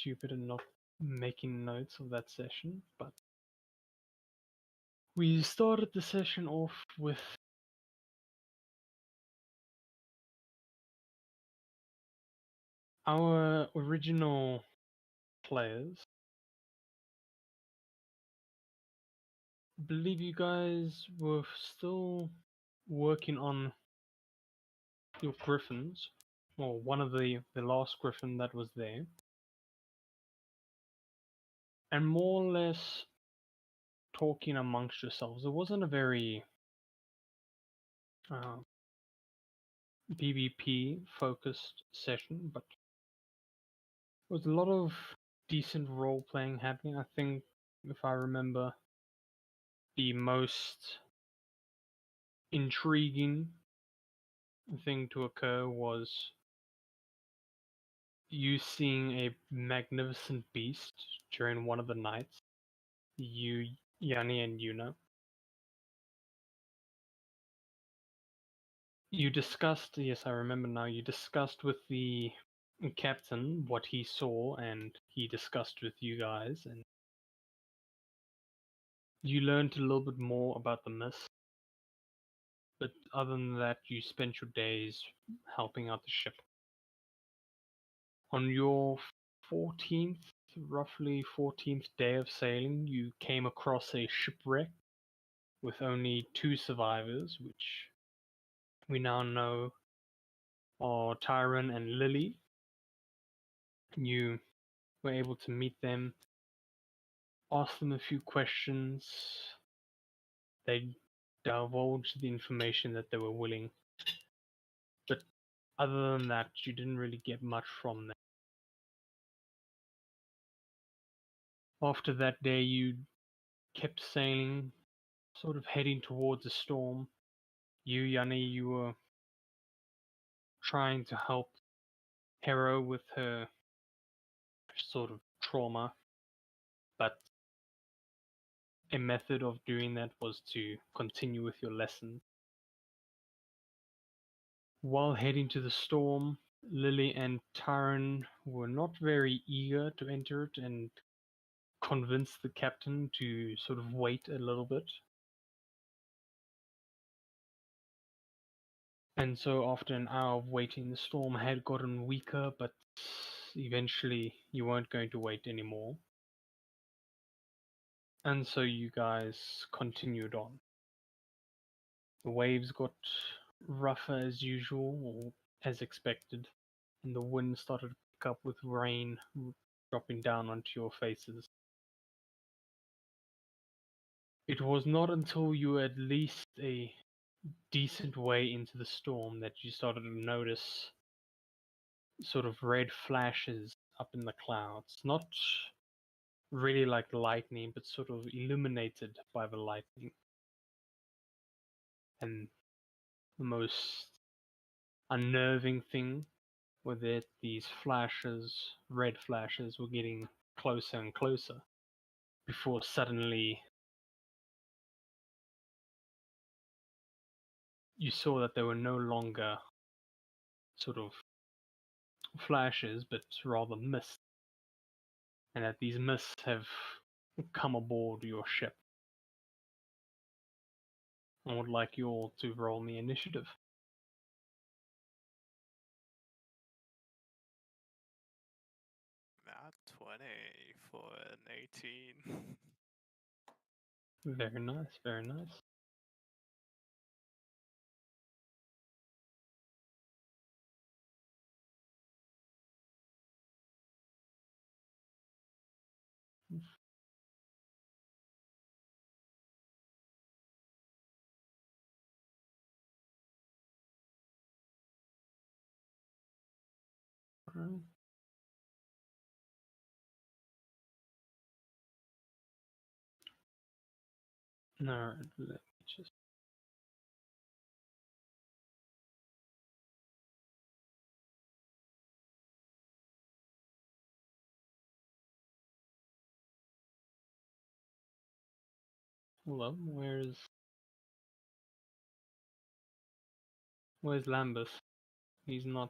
stupid and not making notes of that session, but we started the session off with our original players. I believe you guys were still working on your griffins, or one of the last griffin that was there, and more or less talking amongst yourselves. It wasn't a very PvP focused session, but there was a lot of decent role playing happening. I think, if I remember, the most intriguing thing to occur was you seeing a magnificent beast during one of the nights. You, Yanni, and Yuna. You discussed, yes, I remember now, you discussed with the captain what he saw, and he discussed with you guys, and you learned a little bit more about the mist. But other than that, you spent your days helping out the ship. On your 14th, roughly 14th day of sailing, you came across a shipwreck with only 2 survivors, which we now know are Tyron and Lily. You were able to meet them, ask them a few questions. They divulged the information that they were willing. But other than that, you didn't really get much from them. After that day, you kept sailing, sort of heading towards a storm. You, Yanni, you were trying to help Hero with her sort of trauma, but a method of doing that was to continue with your lesson. While heading to the storm, Lily and Tyron were not very eager to enter it and convinced the captain to sort of wait a little bit. And so after an hour of waiting, the storm had gotten weaker, but eventually you weren't going to wait anymore. And so you guys continued on. The waves got rougher as usual, or as expected, and the wind started to pick up with rain dropping down onto your faces. It was not until you were at least a decent way into the storm that you started to notice sort of red flashes up in the clouds. Not really like lightning, but sort of illuminated by the lightning. And the most unnerving thing was that these flashes, red flashes, were getting closer and closer before suddenly you saw that they were no longer sort of flashes, but rather mists, and that these mists have come aboard your ship. I would like you all to roll me initiative. Not 20 for an 18. Very nice, very nice. Alright. Alright, let me just. Hello, where's Lambus? He's not.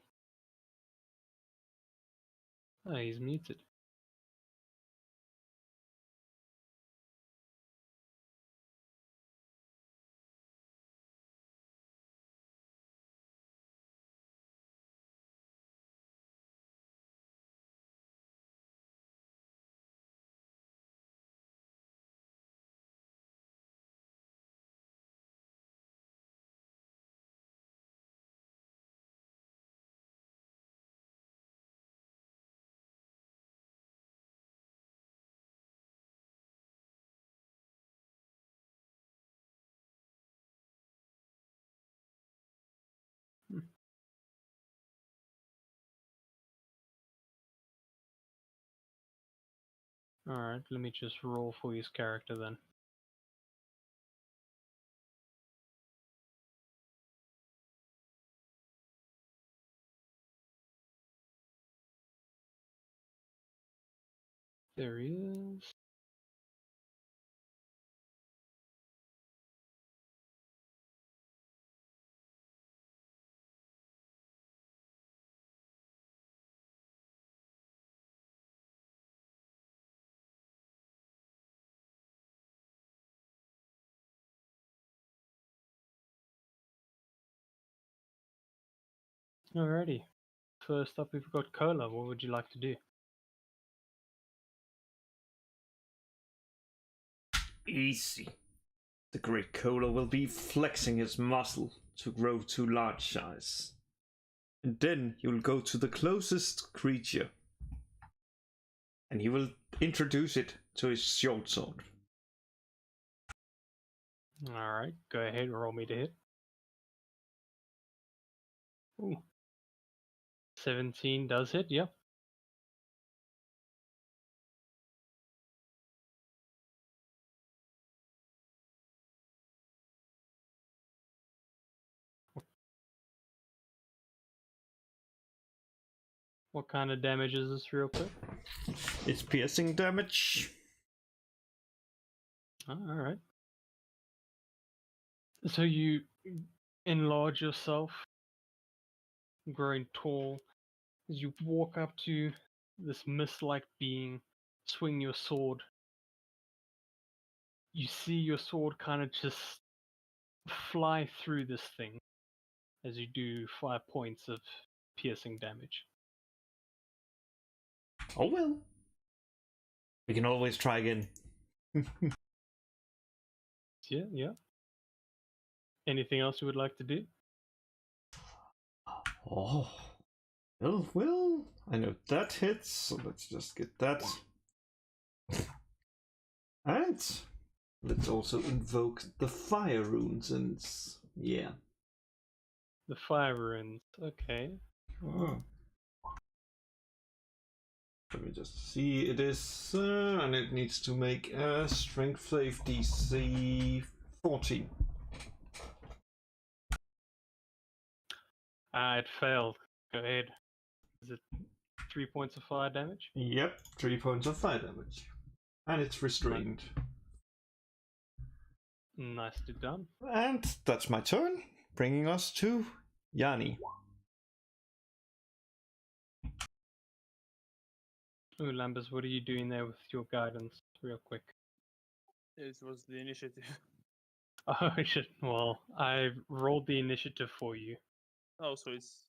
Oh, he's muted. Alright, let me just roll for his character then. There he is. Alrighty. First up, we've got Cola. What would you like to do? Easy. The great Cola will be flexing his muscle to grow to large size. And then he will go to the closest creature. And he will introduce it to his short sword. Alright, go ahead, roll me to hit. Ooh. 17 does hit, yep. What kind of damage is this, real quick? It's piercing damage. Alright. So you enlarge yourself, growing tall, as you walk up to this mist-like being, swing your sword. You see your sword kind of just fly through this thing as you do 5 points of piercing damage. Oh well. We can always try again. Yeah. Anything else you would like to do? Oh. Well, I know that hits, so let's just get that. And let's also invoke the fire runes and yeah. The fire runes, okay. Oh. Let me just see. It is, and it needs to make a strength save DC 14. It failed. Go ahead. Is it 3 points of fire damage? Yep, 3 points of fire damage. And it's restrained. Nicely done. And that's my turn, bringing us to Yanni. Ooh, Lambus, what are you doing there with your guidance, real quick? It was the initiative. Oh shit, well, I rolled the initiative for you. Oh, so it's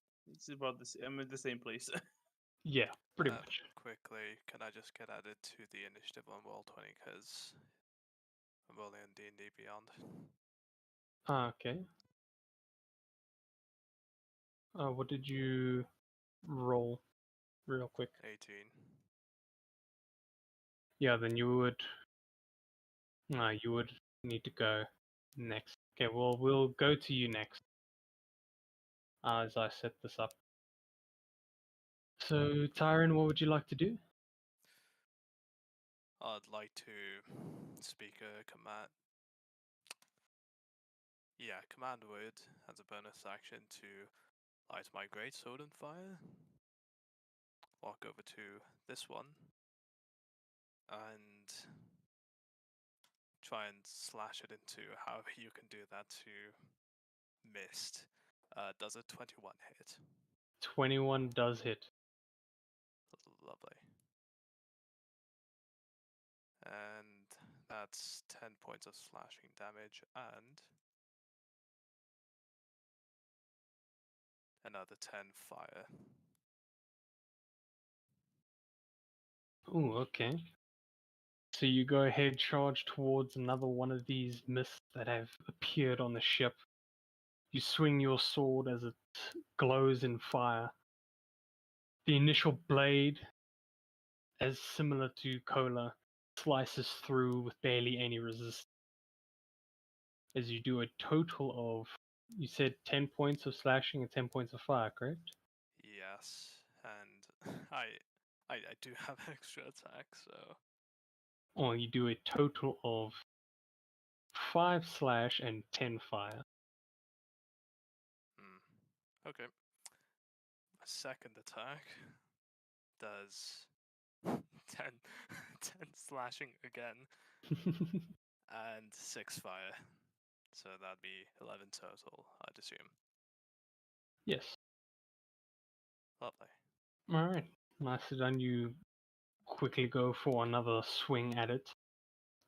about this. I'm in the same place. Yeah, pretty much. Quickly, can I just get added to the initiative on Roll20 because I'm only in D&D Beyond. Okay. What did you roll, real quick? 18. Yeah, then you would need to go next. Okay, well, we'll go to you next. As I set this up. So, Tyron, what would you like to do? I'd like to speak a command. Yeah, command word as a bonus action to light my great sword on fire. Walk over to this one and try and slash it into however you can do that to mist. Does a 21 hit? 21 does hit. Lovely. And that's 10 points of slashing damage and another 10 fire. Oh, okay. So you go ahead, charge towards another one of these mists that have appeared on the ship. You swing your sword as it glows in fire. The initial blade, as similar to Cola, slices through with barely any resistance. As you do a total of, you said 10 points of slashing and 10 points of fire, correct? Yes, and I do have extra attack, so or you do a total of 5 slash and 10 fire. Okay. My second attack does 10, 10 slashing again and 6 fire. So that'd be 11 total, I'd assume. Yes. Lovely. Alright. Nicely done. You quickly go for another swing at it.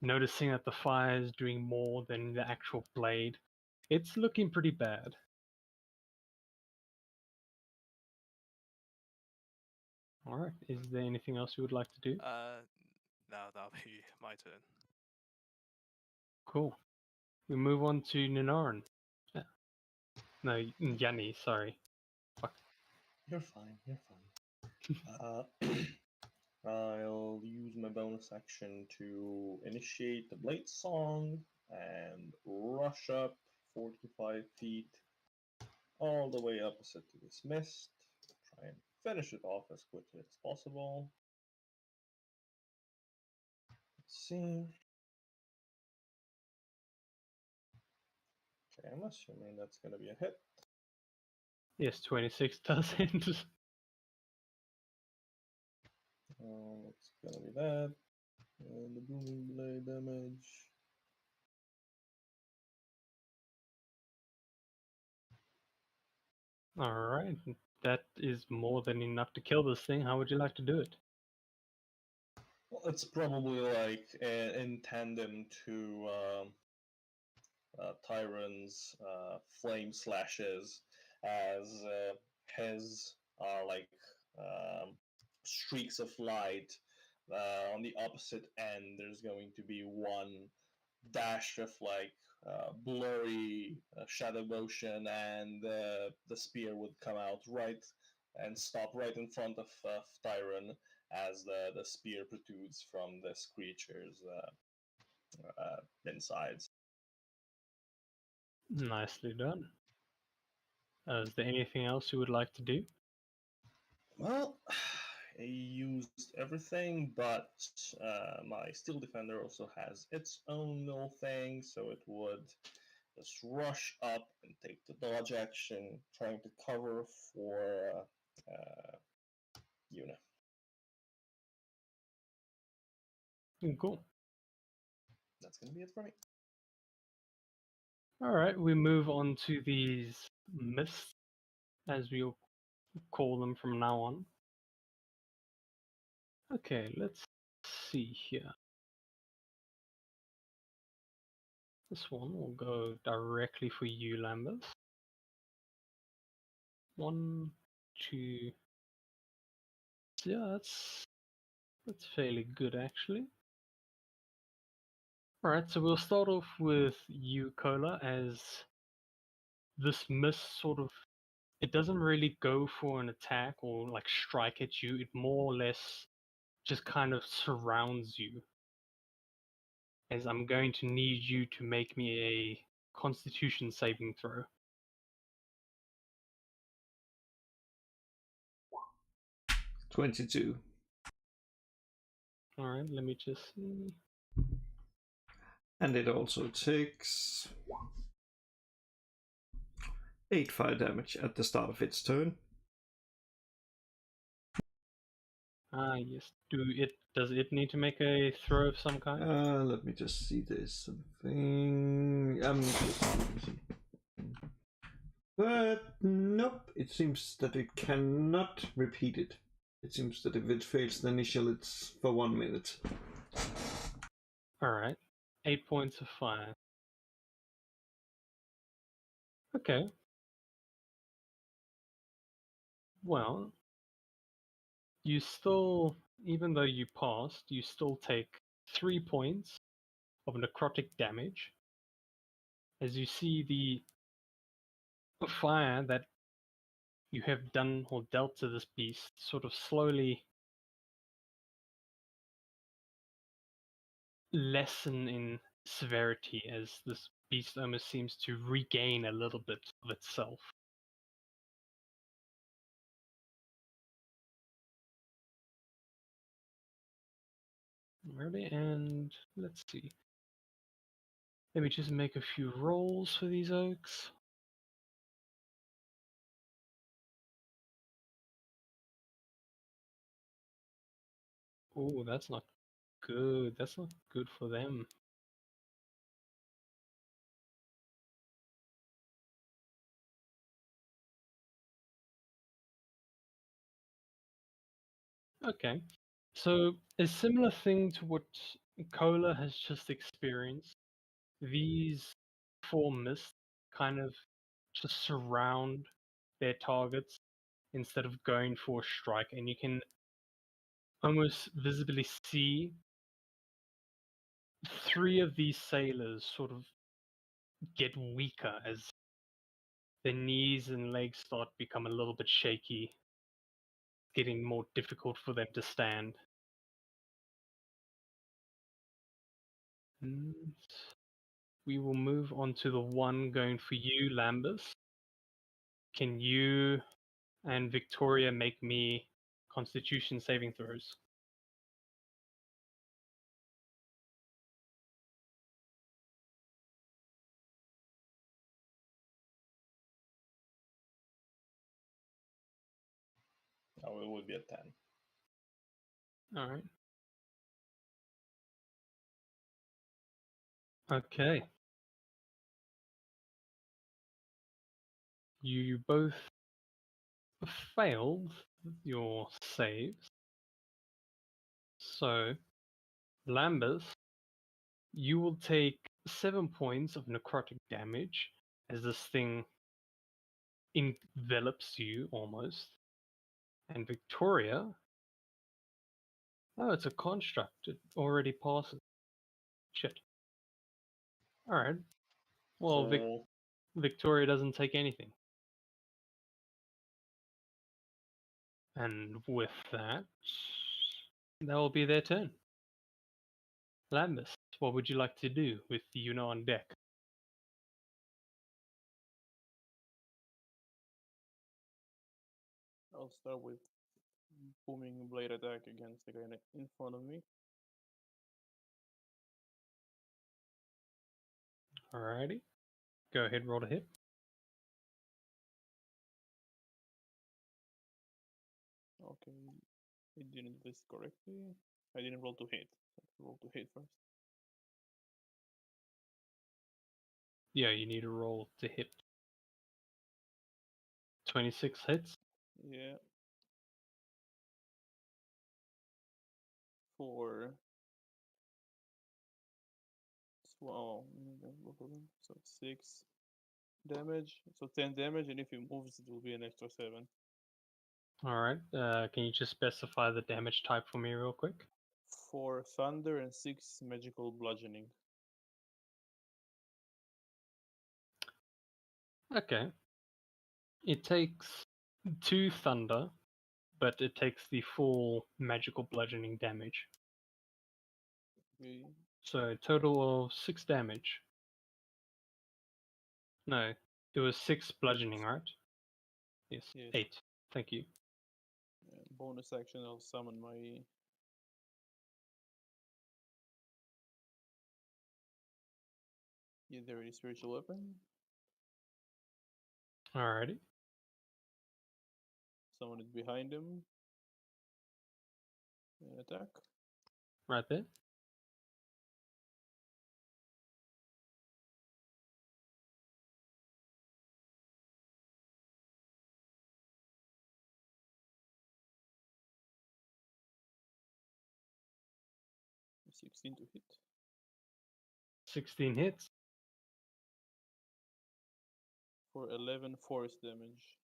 Noticing that the fire is doing more than the actual blade. It's looking pretty bad. Alright. Is there anything else you would like to do? No, that'll be my turn. Cool. We move on to Ninaran. No, Yanni, sorry. Fuck. You're fine, you're fine. I'll use my bonus action to initiate the Blade Song and rush up 45 feet all the way opposite to this mist. Try and finish it off as quickly as possible. Let's see. Okay, I'm assuming that's going to be a hit. Yes, 26 does hit. It's going to be that. And the Booming Blade damage. Alright. That is more than enough to kill this thing. How would you like to do it? Well, it's probably like in tandem to Tyron's flame slashes, as his are like streaks of light. On the opposite end, there's going to be one dash of like blurry shadow motion, and the spear would come out right and stop right in front of Tyron as the spear protrudes from this creature's insides. Nicely done. Is there anything else you would like to do? Well, I used everything, but my Steel Defender also has its own little thing, so it would just rush up and take the dodge action, trying to cover for Yuna. Cool. That's going to be it for me. Alright, we move on to these mists, as we'll call them from now on. Okay, let's see here. This one will go directly for you, Lambeth. 1, 2. Yeah, that's fairly good actually. Alright, so we'll start off with you, Cola, as this mist sort of, it doesn't really go for an attack or like strike at you. It more or less just kind of surrounds you. As I'm going to need you to make me a Constitution saving throw. $22. Alright, let me just see. And it also takes 8 fire damage at the start of its turn. Ah, yes. Does it need to make a throw of some kind? Let me just see this something. But nope, it seems that it cannot repeat it. It seems that if it fails the initial, it's for 1 minute. Alright. 8 points of fire. Okay. Well, you still, even though you passed, you still take 3 points of necrotic damage. As you see the fire that you have done or dealt to this beast sort of slowly lessen in severity as this beast almost seems to regain a little bit of itself. Alrighty, and let's see. Let me just make a few rolls for these oaks. Oh, that's not good. That's not good for them. Okay. So a similar thing to what Cola has just experienced. These four mists kind of just surround their targets instead of going for a strike, and you can almost visibly see three of these sailors sort of get weaker as their knees and legs start to become a little bit shaky, getting more difficult for them to stand. And we will move on to the one going for you, Lambus. Can you and Victoria make me Constitution saving throws? Oh, it would be a 10. All right. Okay. You both failed your saves. So, Lambus, you will take 7 points of necrotic damage as this thing envelops you almost. And Victoria, oh, it's a construct. It already passes. Shit. Alright. Well, So, Victoria doesn't take anything. And with that, that will be their turn. Lambus, what would you like to do with Yuna on deck? I'll start with booming blade attack against the guy in front of me. Alrighty. Go ahead, roll to hit. Okay, it didn't list correctly. I didn't roll to hit. Roll to hit first. Yeah, you need a roll to hit. 26 hits. Yeah. For both of them. So 6 damage. So 10 damage, and if he moves, it will be an extra 7. Alright, can you just specify the damage type for me real quick? 4 thunder and 6 magical bludgeoning. Okay. It takes 2 thunder, but it takes the full magical bludgeoning damage. Okay. So a total of 6 damage. No, it was 6 bludgeoning, right? Yes, Yes. 8. Thank you. Bonus action, I'll summon my either a spiritual weapon, Alrighty. summon it behind him, and attack. Right there. A 16 to hit. 16 hits. For 11 force damage.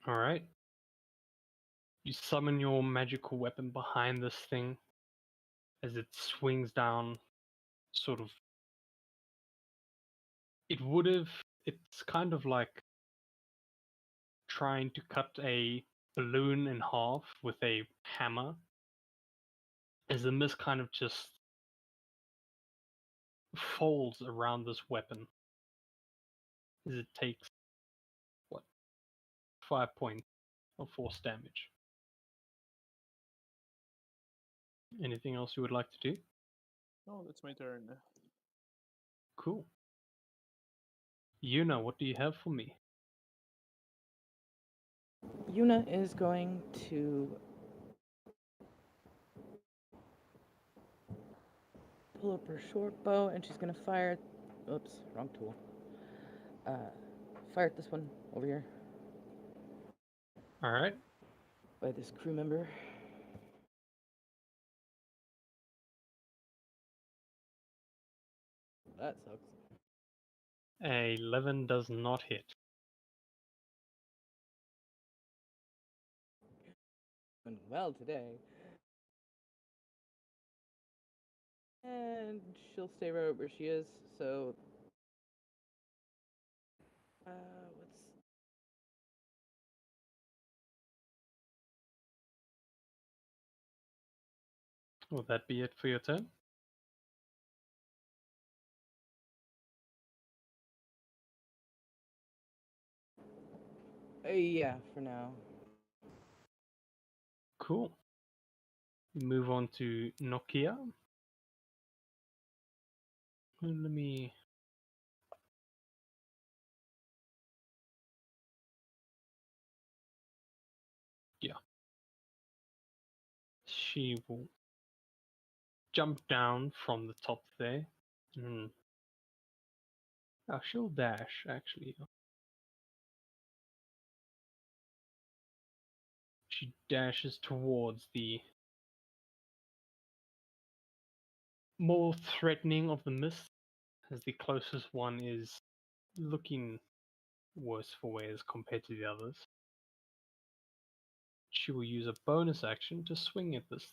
Alright. You summon your magical weapon behind this thing as it swings down, sort of. It would have. It's kind of like trying to cut a balloon in half with a hammer, as the mist kind of just folds around this weapon as it takes, what, 5 points of force damage. Anything else you would like to do? Oh, that's my turn. Cool. Yuna, what do you have for me? Yuna is going to pull up her short bow and she's gonna fire. Oops, wrong tool. Fire at this one over here All right. by this crew member. That sucks. 11 does not hit. Doing well today. And she'll stay right where she is, so what's Will that be it for your turn? yeah, for now. Cool. Move on to Nokia. Let me. Yeah. She will jump down from the top there. Oh, she'll dash, actually. She dashes towards the more threatening of the mist, as the closest one is looking worse for wear as compared to the others. She will use a bonus action to swing at this.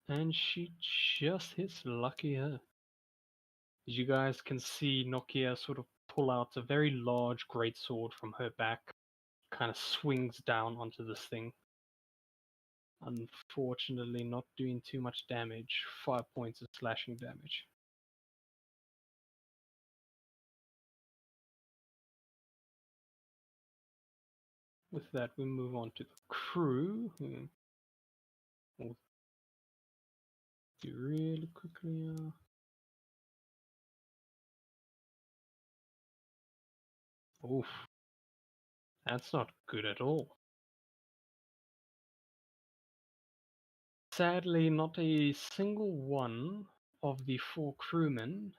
And she just hits. Lucky her. As you guys can see, Nokia sort of pull out a very large greatsword from her back, kind of swings down onto this thing. Unfortunately, not doing too much damage. 5 points of slashing damage. With that, we move on to the crew, who will do really quickly. Oof. That's not good at all. Sadly, not a single one of the 4 crewmen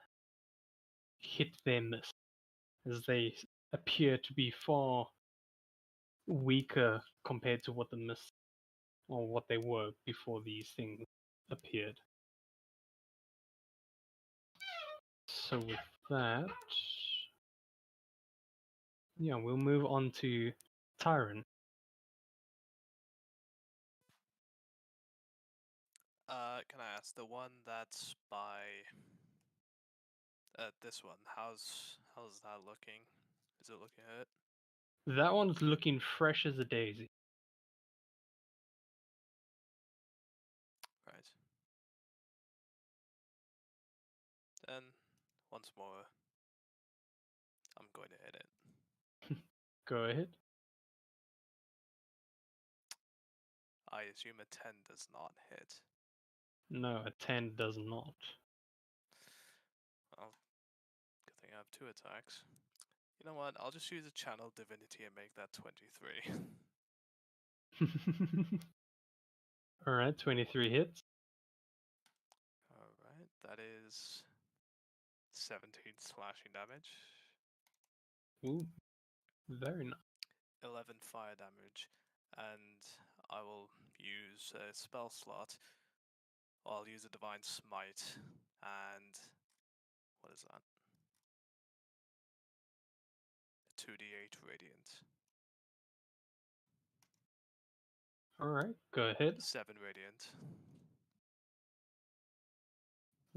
hit their miss, as they appear to be far weaker compared to what the miss or what they were before these things appeared. So with that, yeah, we'll move on to Tyron. Can I ask the one that's by this one? How's that looking? Is it looking hurt? That one's looking fresh as a daisy. Right. Then once more, I'm going to hit it. Go ahead. I assume a 10 does not hit. No, a 10 does not. Well, good thing I have 2 attacks. You know what? I'll just use a channel divinity and make that 23. Alright, 23 hits. Alright, that is 17 slashing damage, Ooh, very nice. 11 fire damage, and I will use a spell slot. I'll use a divine smite, and what is that? 2d8 radiant. Alright, go ahead. 7 radiant.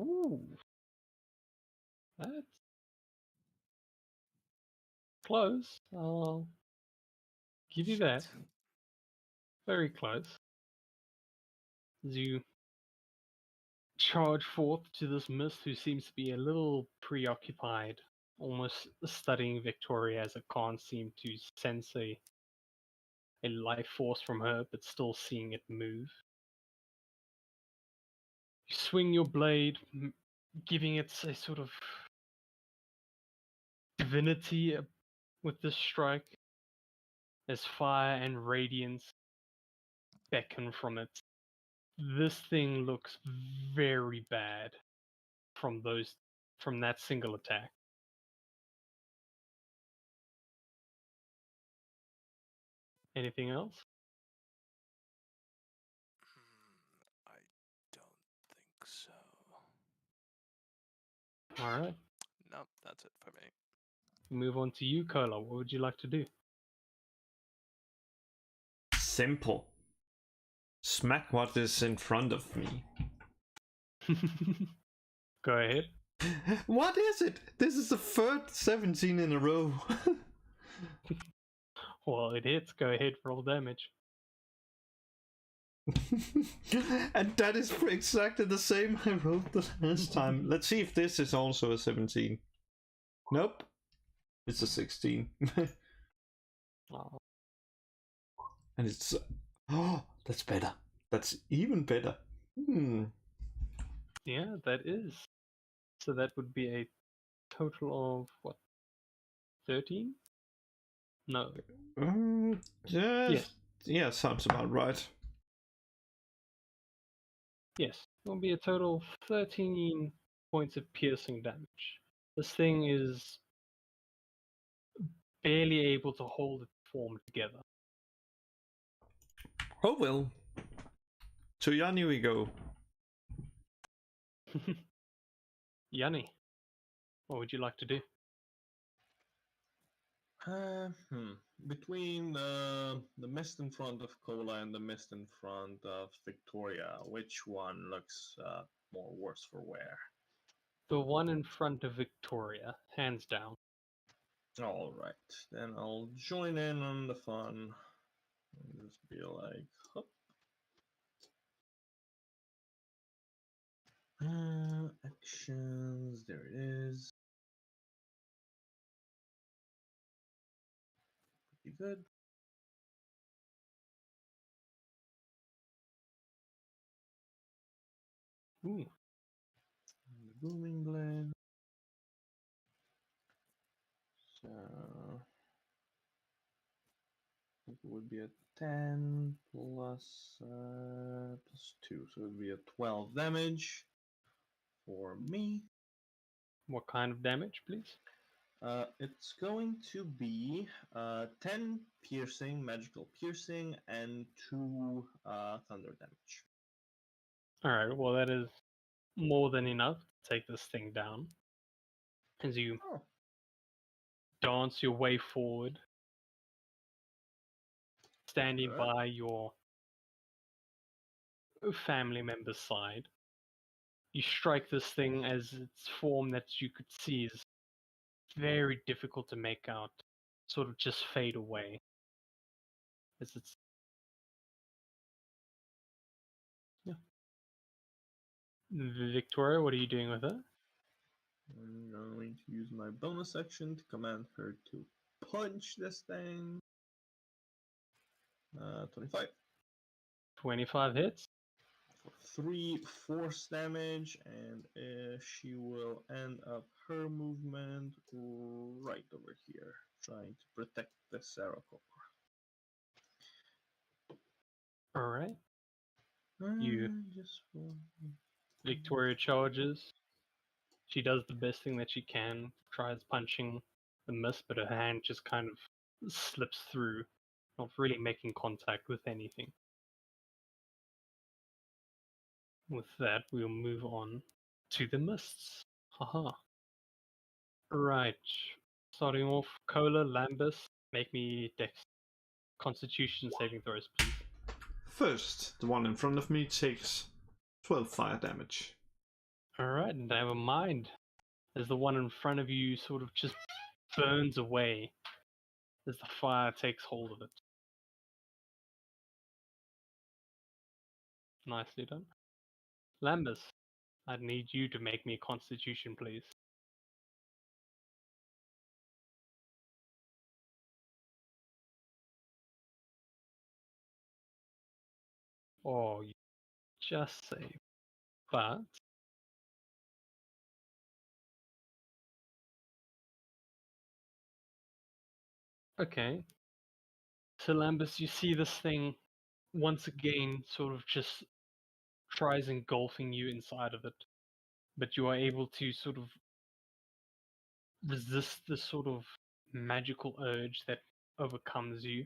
Ooh. That's close. I'll give you that. Shit. Very close. As you charge forth to this mist, who seems to be a little preoccupied, almost studying Victoria, as it can't seem to sense a life force from her, but still seeing it move. You swing your blade, giving it a sort of divinity with this strike, as fire and radiance beckon from it. This thing looks very bad from that single attack. Anything else? I don't think so. All right. No, that's it for me. Move on to you, Kola. What would you like to do? Simple. Smack what is in front of me. Go ahead. What is it? This is the third 17 in a row. Well, it hits. Go ahead, roll damage. And that is exactly the same I rolled the last time. Let's see if this is also a 17. Nope. It's a 16. Oh, And it's... Oh, that's better. That's even better. yeah, that is. So that would be a total of what? 13? No. Yes. Yeah, sounds about right. Yes, it will be a total of 13 points of piercing damage. This thing is barely able to hold its form together. Oh well. To Yanni we go. Yanni, what would you like to do? Between the mist in front of Kola and the mist in front of Victoria, which one looks more worse for wear? The one in front of Victoria, hands down. All right, then I'll join in on the fun. And just be like, hup. Actions, there it is. Pretty good. Ooh, The booming blade. So I think it would be a 10 plus 2, so it would be a 12 damage for me. what kind of damage, please? It's going to be 10 piercing, magical piercing, and 2 thunder damage. Alright, well, that is more than enough to take this thing down. As you Oh, dance your way forward, standing Alright. by your family member's side. You strike this thing as its form that you could see is very difficult to make out, sort of just fade away. As it's. Yeah. Victoria, what are you doing with it? I'm going to use my bonus action to command her to punch this thing. 25 25 hits. for 3 force damage, and she will end up her movement right over here, trying to protect the Sarako. Alright. You- Just Victoria charges. She does the best thing that she can, tries punching the mist, but her hand just kind of slips through, not really making contact with anything. With that, we'll move on to the mists. Haha. Right. Starting off, Kola, Lambus, make me Dex Constitution saving throws, please. First, the one in front of me takes 12 fire damage. Alright, never mind. As the one in front of you sort of just burns away as the fire takes hold of it. Nicely done. Lambus, I'd need you to make me a constitution, please. Oh, you just save. But okay. So Lambus, you see this thing once again sort of just tries engulfing you inside of it. But you are able to sort of resist the sort of magical urge that overcomes you.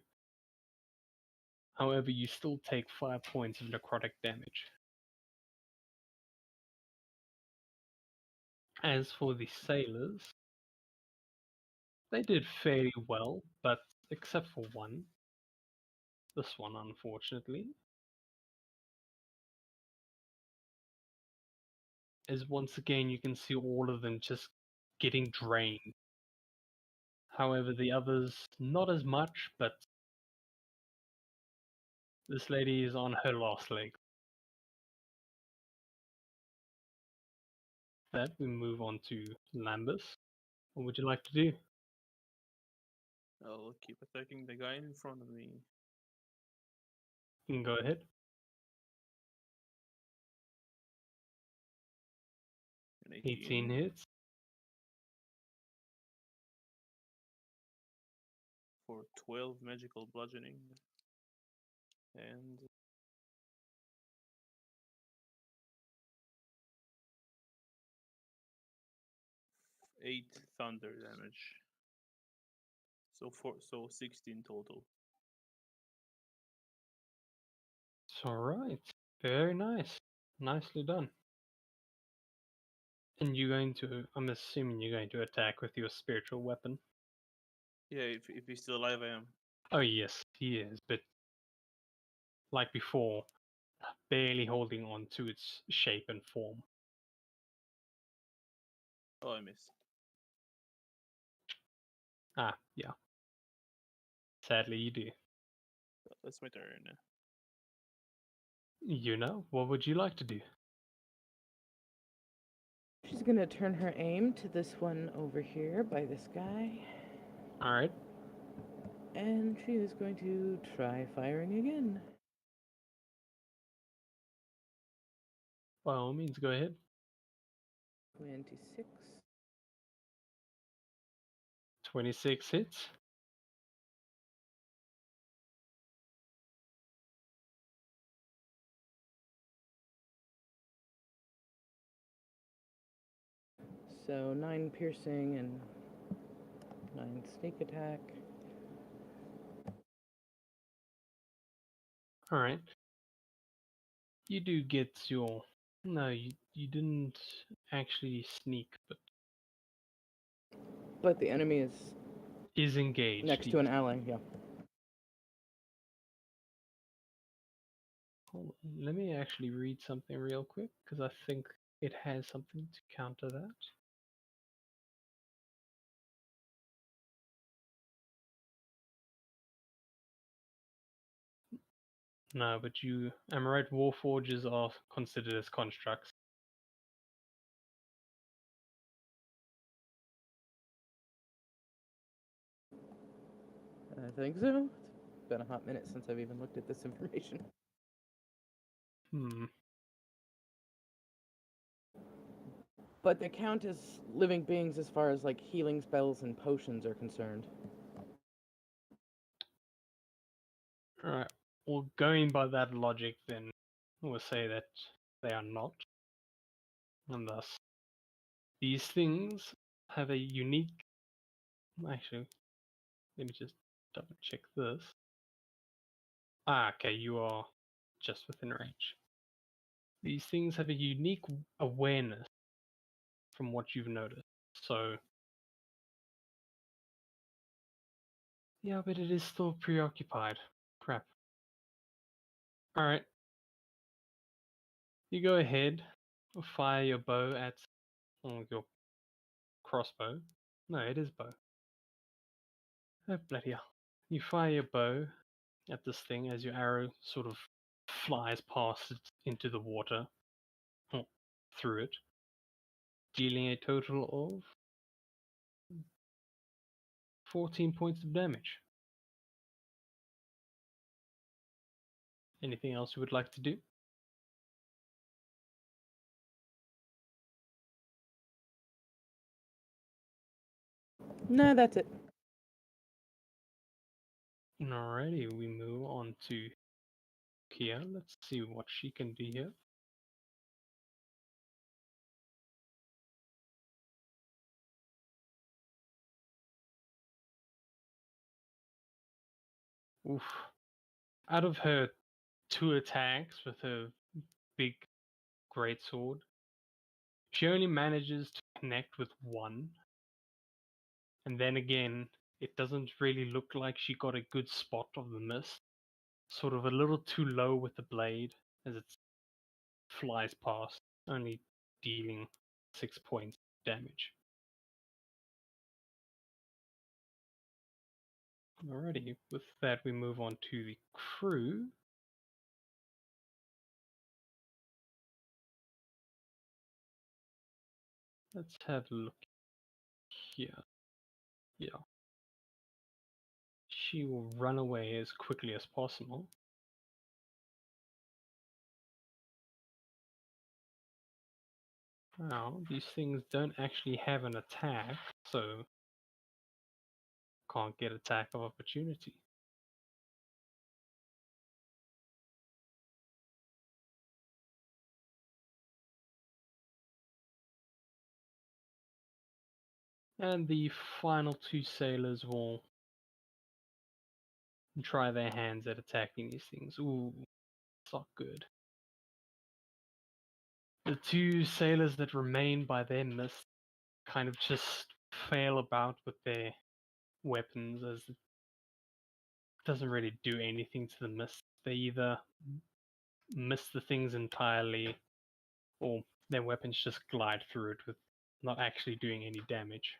However, you still take 5 points of necrotic damage. As for the sailors, they did fairly well, but except for one. This one, unfortunately, is once again you can see all of them just getting drained. However, the others, not as much, but this lady is on her last leg. That we move on to Lambus. What would you like to do? I'll keep attacking the guy in front of me. You can go ahead. An 18 hits. for 12 magical bludgeoning. And 8 thunder damage. So 16 total. It's alright. Very nice. Nicely done. And you're going to, I'm assuming you're going to attack with your spiritual weapon. Yeah, if he's still alive, I am. Oh yes, he is, but like before, barely holding on to its shape and form. Oh, I missed. Ah, yeah. Sadly, you do. That's my turn. You know, what would you like to do? She's gonna turn her aim to this one over here by this guy. Alright. And she is going to try firing again. By all means, go ahead. 26. 26 hits. So 9 piercing and 9 sneak attack. Alright. You do get your... No, you didn't actually sneak, But the enemy is engaged. next to an ally, yeah. Hold on, let me actually read something real quick, because I think it has something to counter that. No, but you, am I right? Warforges are considered as constructs. I think so. It's been a hot minute since I've even looked at this information. But they count as living beings as far as like healing spells and potions are concerned. Alright, well, going by that logic, then we'll say that they are not. And thus, these things have a unique. Actually, let me just double check this. Ah, okay, you are just within range. These things have a unique awareness from what you've noticed. So, yeah, but it is still preoccupied. Crap. Alright. You go ahead, fire your bow at your crossbow. No, it is bow. Oh, bloody hell. You fire your bow at this thing as your arrow sort of flies past it into the water. through it, dealing a total of 14 points of damage. Anything else you would like to do? No, that's it. Alrighty, we move on to Kia. Let's see what she can do here. Oof. Out of her 2 attacks with her big greatsword, she only manages to connect with 1. And then again, it doesn't really look like she got a good spot of the miss. Sort of a little too low with the blade as it flies past, only dealing 6 points damage. Alrighty, with that we move on to the crew. Let's have a look here. Yeah. She will run away as quickly as possible. Now, these things don't actually have an attack, so can't get attack of opportunity. And the final 2 sailors will try their hands at attacking these things. Ooh, it's not good. The 2 sailors that remain by their miss kind of just fail about with their weapons, as it doesn't really do anything to the mist. They either miss the things entirely, or their weapons just glide through it with not actually doing any damage.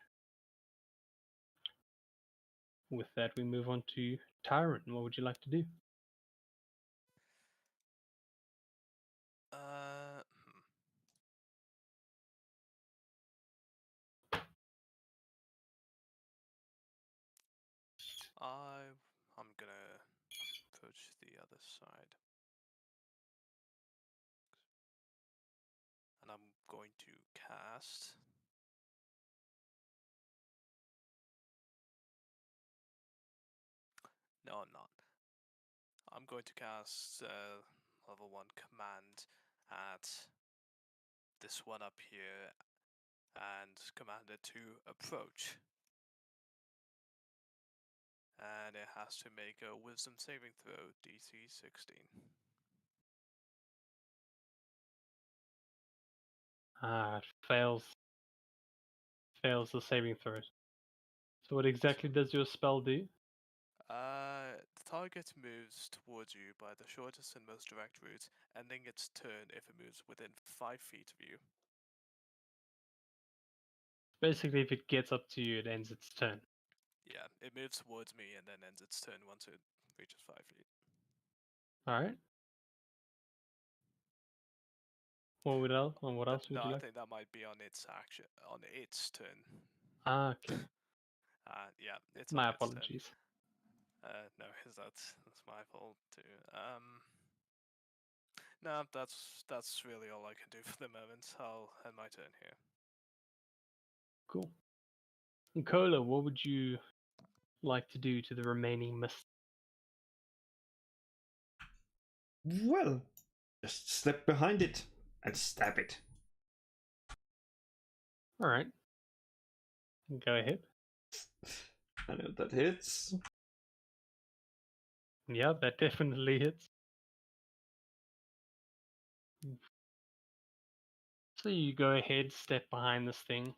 With that, we move on to Tyrant. What would you like to do? I'm gonna approach the other side, and I'm going to cast. No, I'm not. I'm going to cast level 1 command at this one up here and command it to approach. And it has to make a wisdom saving throw, DC 16. It fails. Fails the saving throw. So what exactly does your spell do? The target moves towards you by the shortest and most direct route, ending its turn if it moves within 5 feet of you. Basically, if it gets up to you, it ends its turn. Yeah, it moves towards me and then ends its turn once it reaches 5 feet. Alright. What else would No, you I like? think that might be on its action, on its turn. Okay. Yeah, it's My on its turn. apologies. No, that's my fault too. No, that's really all I can do for the moment. I'll end my turn here. Cool. And Cola, what would you like to do to the remaining mist? Well, just step behind it and stab it. Alright. Go ahead. I know that hits. Yeah, that definitely hits. So you go ahead, step behind this thing,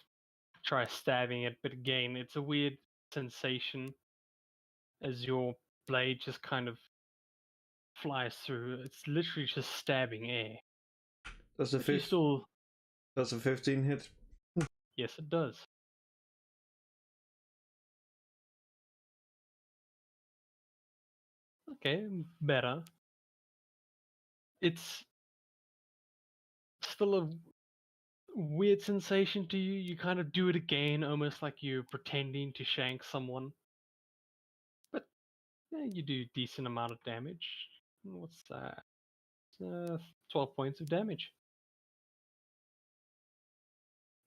try stabbing it, but again, it's a weird sensation as your blade just kind of flies through. It's literally just stabbing air. Does a, But you still... does a 15 hit? Yes, it does. Okay, better. It's still a weird sensation to you. You kind of do it again, almost like you're pretending to shank someone. But yeah, you do a decent amount of damage. What's that? 12 points of damage.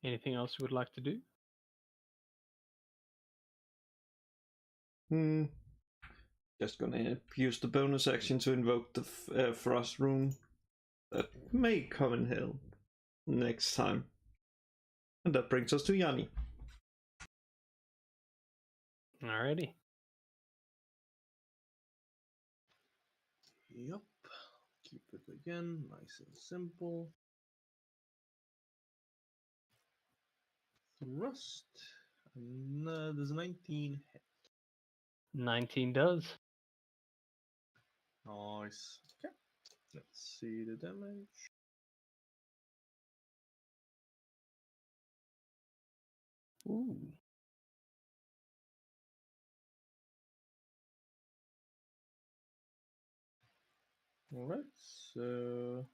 Anything else you would like to do? Just gonna use the bonus action to invoke the frost rune. That may come in help next time. And that brings us to Yanni. Alrighty. Yep. Keep it again, nice and simple. Thrust. And, there's 19 hit. 19 does. Nice. Okay. Let's see the damage. Ooh. Alright, so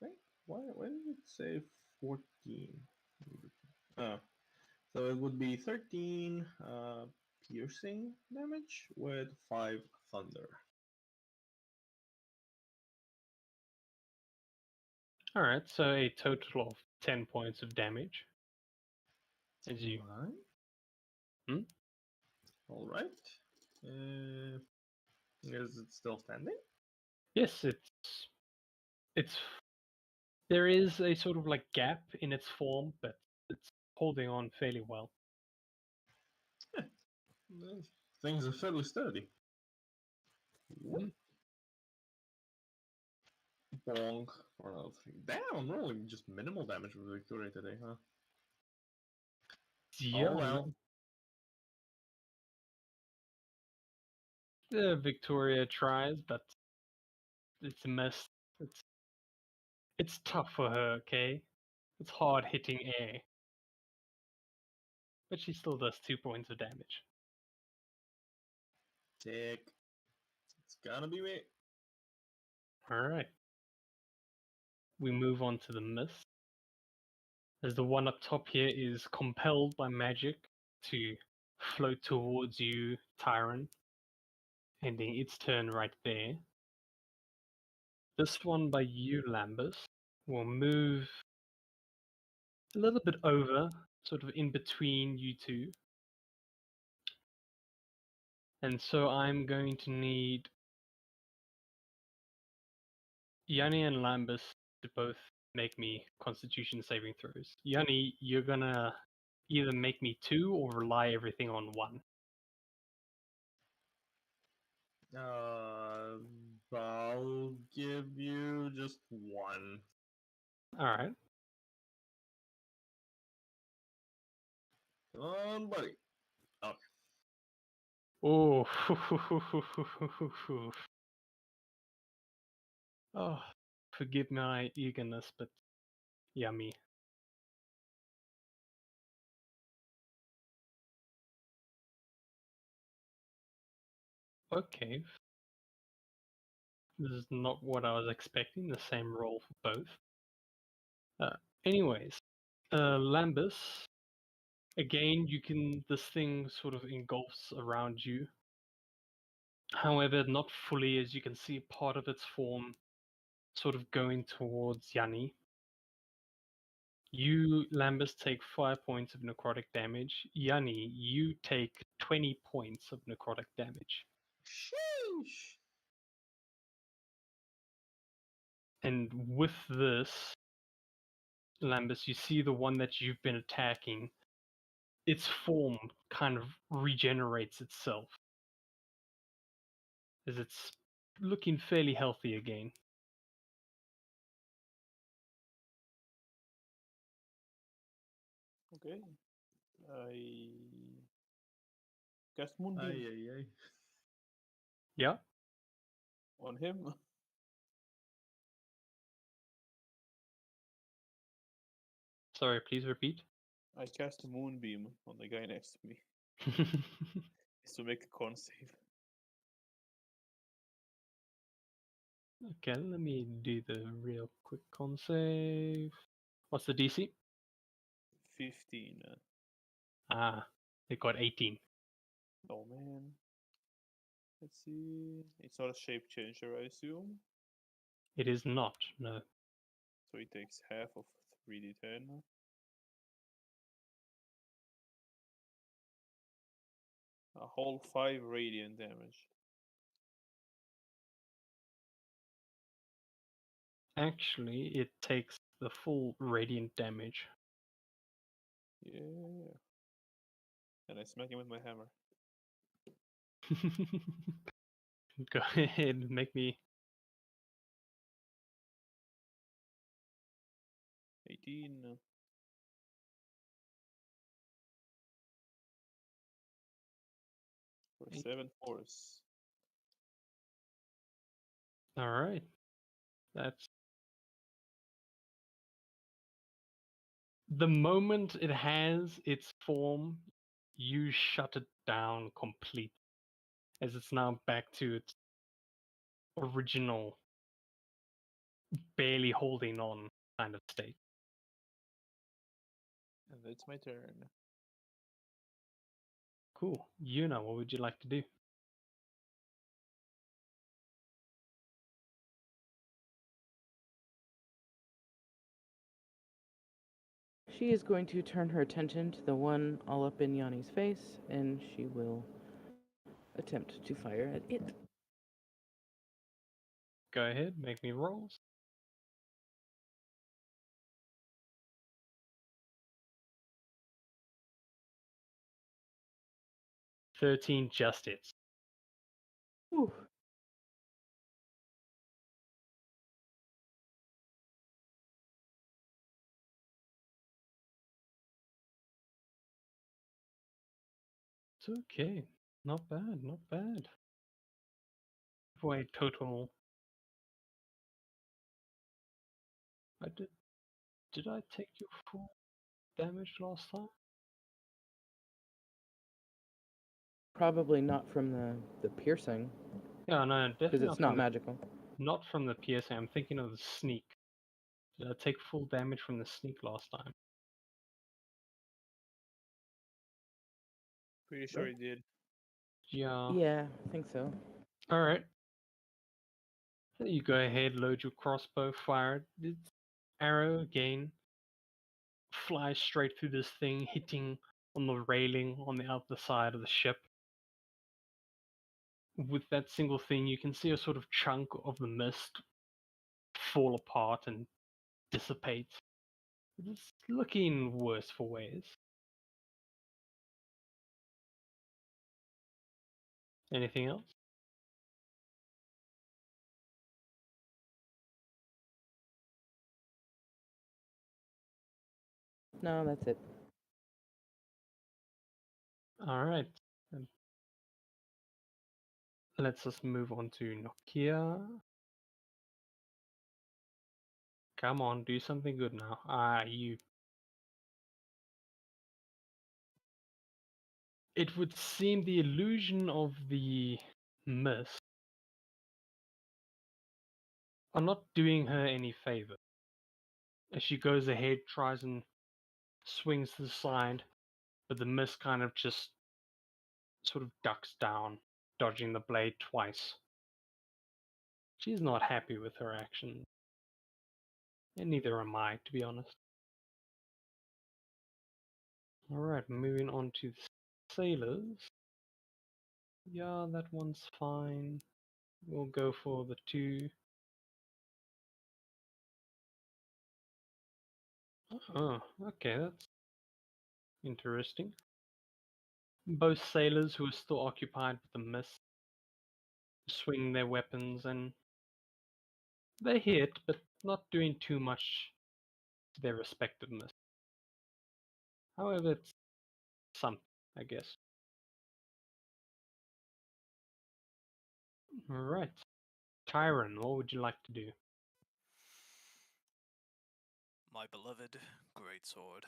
I think why did it say 14? Oh. So it would be 13 piercing damage with 5 thunder. Alright, so a total of 10 points of damage. As you. Alright. Hmm? Alright. Is it still standing? Yes, it's there is a sort of like gap in its form, but it's holding on fairly well. Things are fairly sturdy. Hmm. Bong for another 3. Damn, I'm rolling just minimal damage with Victoria today, huh? Yeah, Oh well. Victoria tries, but it's a mess. It's tough for her, okay? It's hard hitting air. But she still does 2 points of damage. Sick. It's gonna be me. Alright. We move on to the mist. As the one up top here is compelled by magic to float towards you, Tyron, ending its turn right there. This one by you, Lambus, will move a little bit over, sort of in between you two. And so I'm going to need Yanni and Lambus to both make me Constitution saving throws. Yanni, you're gonna either make me 2 or rely everything on 1. I'll give you just 1. Alright. Come on, buddy. Okay. Oh, oh, forgive my eagerness, but yummy. Okay. This is not what I was expecting, the same roll for both. Anyways, Lambus, again, this thing sort of engulfs around you. However, not fully, as you can see part of its form sort of going towards Yanni. You, Lambus, take 5 points of necrotic damage. Yanni, you take 20 points of necrotic damage. Sheesh. And with this, Lambus, you see the one that you've been attacking, its form kind of regenerates itself. As it's looking fairly healthy again. Okay. I cast Moonbeam Ay. Yeah? on him. Sorry, please repeat. I cast a Moonbeam on the guy next to me. It's to make a con save. Okay, let me do the real quick con save. What's the DC? 15. Ah, it got 18. Oh man. Let's see. It's not a shape changer, I assume. It is not, no. So it takes half of 3d10. A whole 5 radiant damage. Actually, it takes the full radiant damage. Yeah. And I smack him with my hammer. Go ahead, make me 18. For 7 force. Alright. That's the moment it has its form, you shut it down complete. As it's now back to its original, barely holding on kind of state. And that's my turn. Cool. Yuna, what would you like to do? She is going to turn her attention to the one all up in Yanni's face, and she will attempt to fire at it. Go ahead, make me rolls. "13 just hits." Ooh. It's okay. Not bad, not bad. Wait, total. Did I take your full damage last time? Probably not from the piercing, Yeah, no, because definitely it's from not the, magical. not from the PSA. I'm thinking of the sneak. Did I take full damage from the sneak last time? Pretty sure he did. Yeah. Yeah, I think so. Alright. So you go ahead, load your crossbow, fire it. Its arrow again flies straight through this thing, hitting on the railing on the other side of the ship. With that single thing, you can see a sort of chunk of the mist fall apart and dissipate. It's looking worse for wears. Anything else? No, that's it. Alright. Let's just move on to Nokia. Come on, do something good now. You. It would seem the illusion of the mist are not doing her any favor. As she goes ahead, tries and swings to the side, but the mist kind of just sort of ducks down, dodging the blade twice. She's not happy with her action, and neither am I, to be honest. Alright, moving on to the sailors. Yeah, that one's fine. We'll go for the 2. Oh, okay, that's interesting. Both sailors who are still occupied with the mist swing their weapons and they hit, but not doing too much to their respectiveness. However, it's something, I guess. Alright. Tyron, what would you like to do? My beloved greatsword.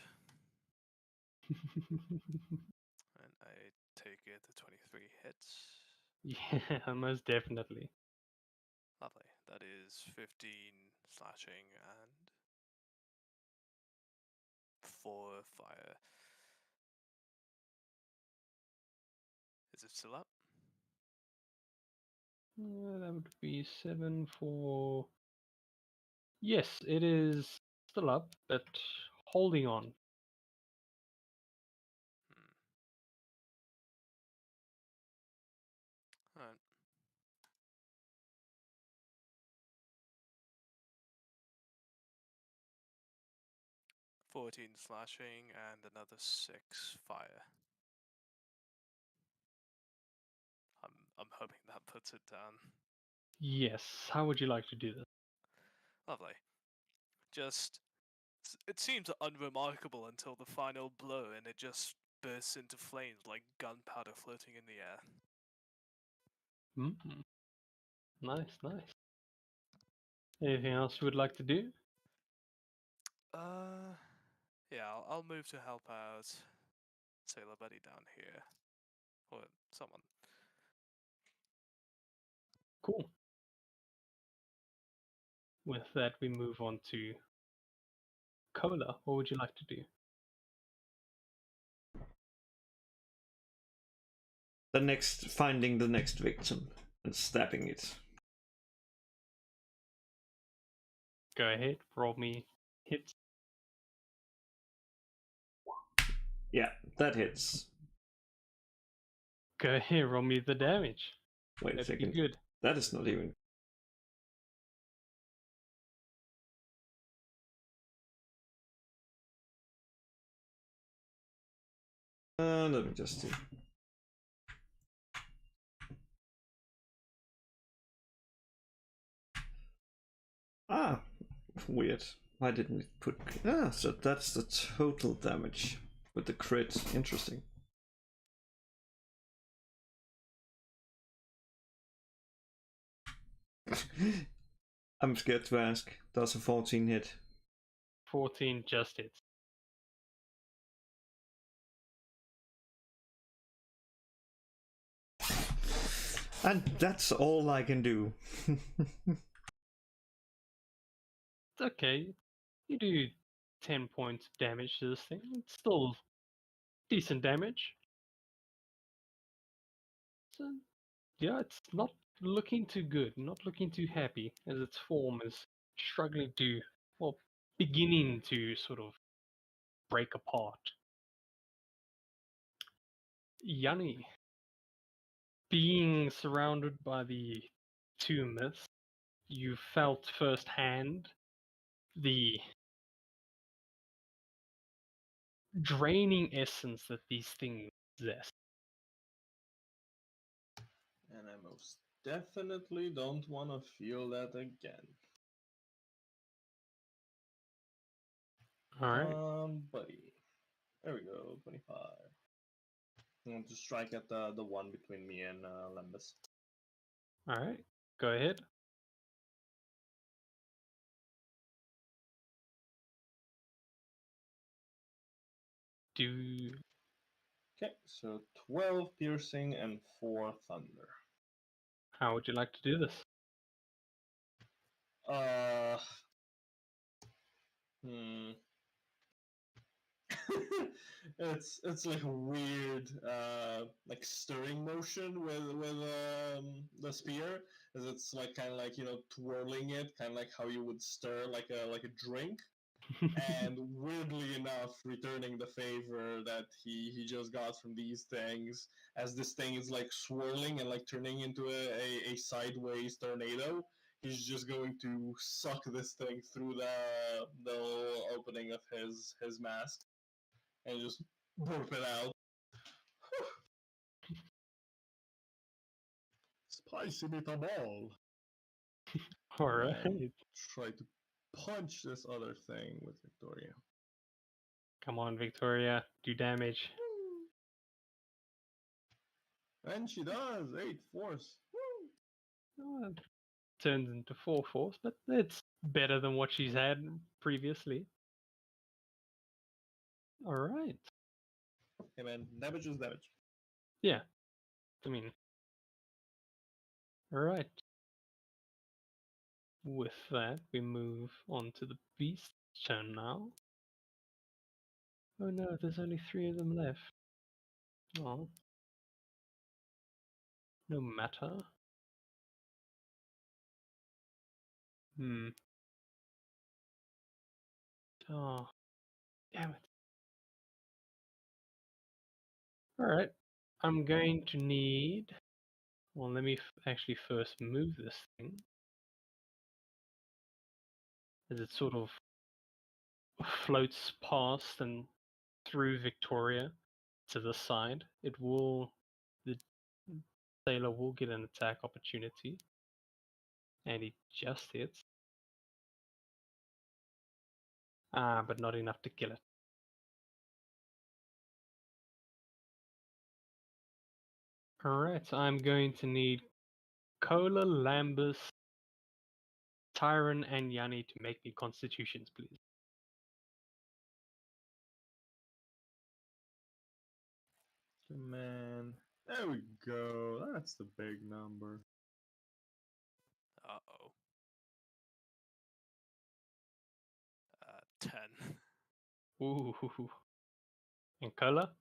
And I take it the 23 hits. Yeah, most definitely. Lovely. That is 15 slashing and 4 fire. Is it still up? That would be 7 for. Yes, it is still up, but holding on. Alright. "14 slashing and another 6 fire." I'm hoping that puts it down. Yes, how would you like to do this? Lovely. Just it seems unremarkable until the final blow, and it just bursts into flames like gunpowder floating in the air. Mm. Nice, nice. Anything else you would like to do? Yeah, I'll move to help out Sailor Buddy down here. Or someone. Cool. With that, we move on to Cola. What would you like to do? Finding the next victim and stabbing it. Go ahead, roll me hits. Yeah, that hits. Go ahead, roll me the damage. Wait a That'd be second. good. That is not even. Let me just see. Ah, weird. Why didn't it put? Ah, so that's the total damage with the crit. Interesting. I'm scared to ask. Does a 14 hit? 14 just hits. And that's all I can do. It's okay. You do 10 points of damage to this thing. It's still decent damage. So, yeah, it's not looking too good, not looking too happy, as its form is struggling to, well, beginning to sort of break apart. Yanni, being surrounded by the two myths, you felt firsthand the draining essence that these things possess. And I most definitely don't want to feel that again. Alright, Buddy. There we go, 25. I want to strike at the one between me and Lembus. alright, go ahead. Do Okay, so 12 piercing and 4 thunder. how would you like to do this? Uh, hmm. it's like a weird like stirring motion with the spear, as it's like kind of like, you know, twirling it, kind of like how you would stir like a drink. And weirdly enough, returning the favor that he just got from these things, as this thing is like swirling and like turning into a sideways tornado. He's just going to suck this thing through the opening of his mask and just burp it out. Spicy meatball. Alright, And try to punch this other thing with Victoria. come on, Victoria, do damage. And she does 8 force. Oh, it turns into 4 force, but it's better than what she's had previously. Alright, Hey man, damage is damage. yeah, I mean, alright. With that, we move on to the beast's turn now. Oh no, there's only 3 of them left. Oh. No matter. Hmm. Oh, damn it. Alright. I'm going to need. Well, let me actually first move this thing. As it sort of floats past and through Victoria to the side. It will. The sailor will get an attack opportunity. And he just hits. But not enough to kill it. Alright, so I'm going to need Kola, Lambus, Tyron, and Yanni to make me constitutions, please. Man, there we go. That's the big number. Uh-oh. 10. Ooh. And Kola?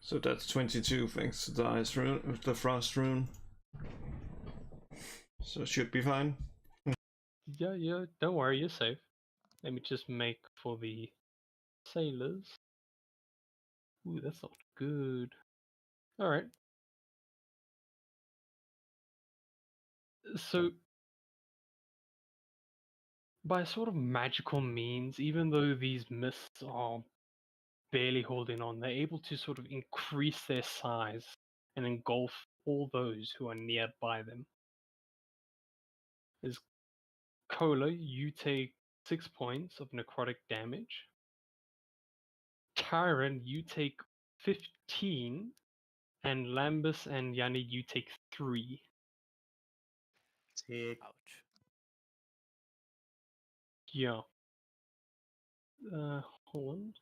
So that's 22 thanks to the ice rune, the frost rune. So should be fine. Yeah, don't worry, you're safe. Let me just make for the sailors. Ooh, that's not good. Alright. So, by sort of magical means, even though these mists are barely holding on, they're able to sort of increase their size and engulf all those who are nearby them. As Kola, you take 6 points of necrotic damage. Tyron, you take 15. And Lambus and Yanni, you take 3. Tick. Ouch. Yeah. Hold on.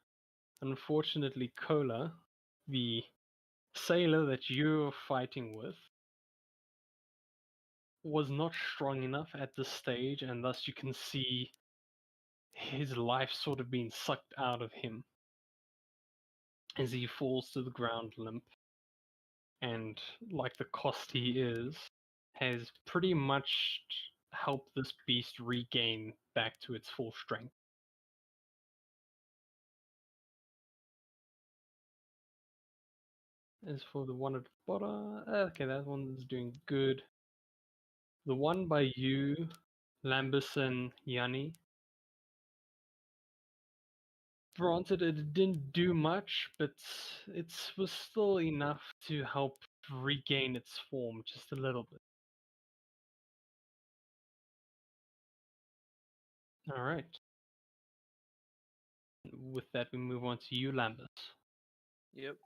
Unfortunately, Kola, the sailor that you're fighting with, was not strong enough at this stage, and thus you can see his life sort of being sucked out of him as he falls to the ground limp. And like the cost he is, has pretty much helped this beast regain back to its full strength. As for the one at the bottom, okay, that one's doing good. The one by you, Lambus and Yanni. Granted, it didn't do much, but it was still enough to help regain its form just a little bit. Alright. With that, we move on to you, Lambus. Yep.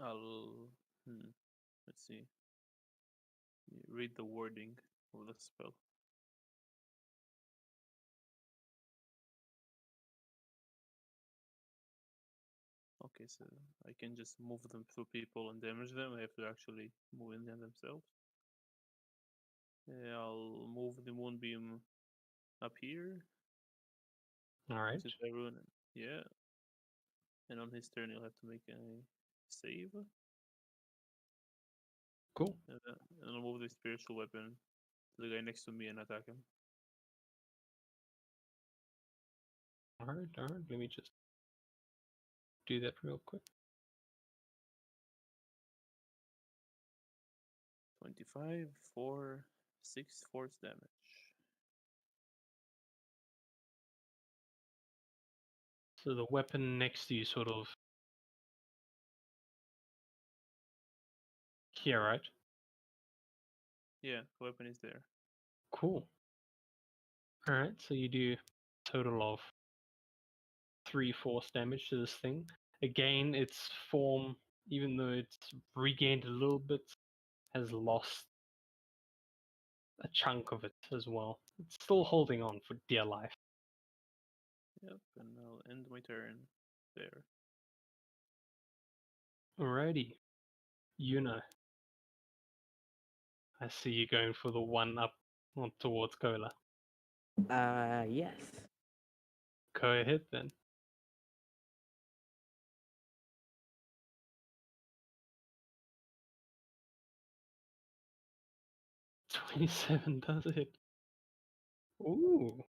I'll. Let's see. Read the wording of the spell. Okay, so I can just move them through people and damage them. I have to actually move in them themselves. I'll move the moonbeam up here. Alright. Visit everyone. Yeah. And on his turn, he'll have to make a save. Cool. And I'll move the spiritual weapon to the guy next to me and attack him. Alright. Let me just do that real quick. 25 for 6 force damage. So the weapon next to you sort of here, right? Yeah, the weapon is there. Cool. Alright, so you do a total of 3 force damage to this thing. Again, its form, even though it's regained a little bit, has lost a chunk of it as well. It's still holding on for dear life. Yep, and I'll end my turn there. Alrighty. Yuna. I see you going for the one up towards Kola. Yes. Go ahead then. 27 does it. Ooh.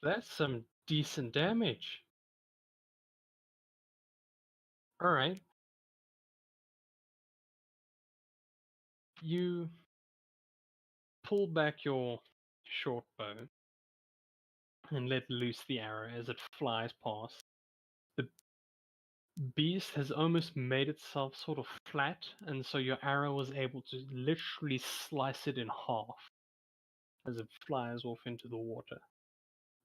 That's some decent damage. Alright. You pull back your short bow and let loose the arrow as it flies past. The beast has almost made itself sort of flat, and so your arrow was able to literally slice it in half as it flies off into the water.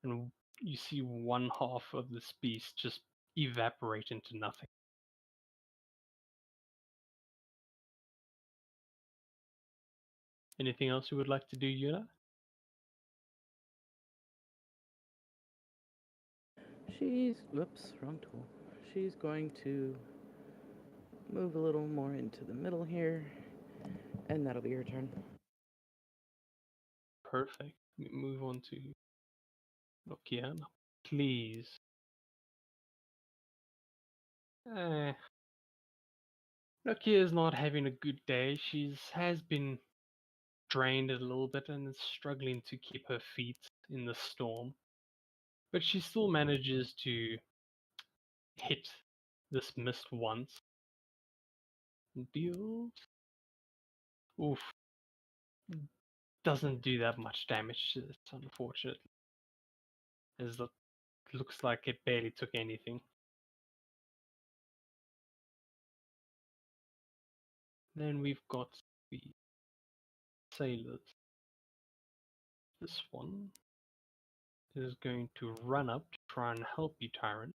And you see one half of this beast just evaporate into nothing. Anything else you would like to do, Yuna? Whoops, wrong tool. She's going to move a little more into the middle here, and that'll be her turn. Perfect. We move on to Nokia. Please. Nokia is not having a good day. She has been drained a little bit and is struggling to keep her feet in the storm. But she still manages to hit this mist once. Deals. Oof. Doesn't do that much damage to it, unfortunately. As it looks like it barely took anything. Then we've got the sailors. This one is going to run up to try and help you, Tyrant.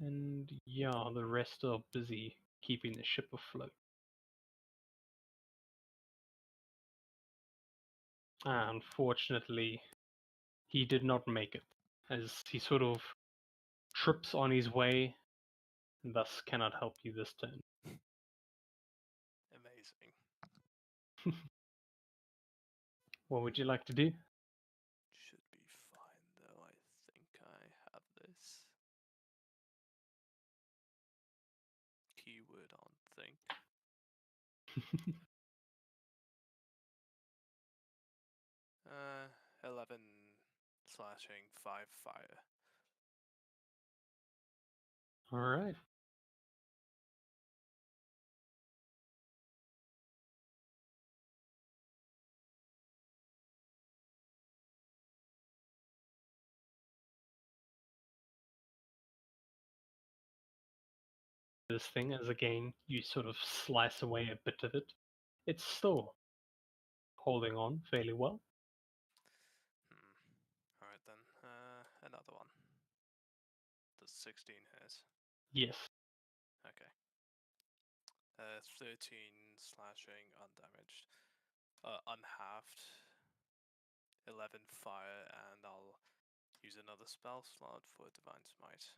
And yeah, the rest are busy keeping the ship afloat. Unfortunately, he did not make it, as he sort of trips on his way, and thus cannot help you this turn. Amazing. What would you like to do? Should be fine though, I think I have this. Keyword on think. 11 slashing, 5 fire. Alright. This thing, as again, you sort of slice away a bit of it. It's still holding on fairly well. Alright then, another one. Does 16 hit? Yes. Okay. 13 slashing, undamaged. Unhalved. 11 fire, and I'll use another spell slot for Divine Smite.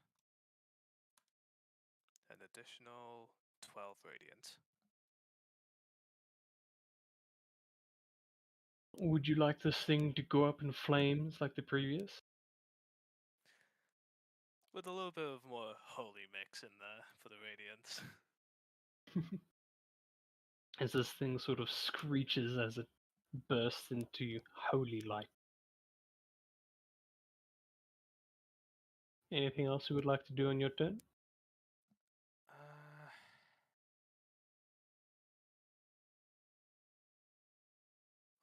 An additional 12 radiant. Would you like this thing to go up in flames like the previous? With a little bit of more holy mix in there for the radiance. As this thing sort of screeches as it bursts into holy light. Anything else you would like to do on your turn?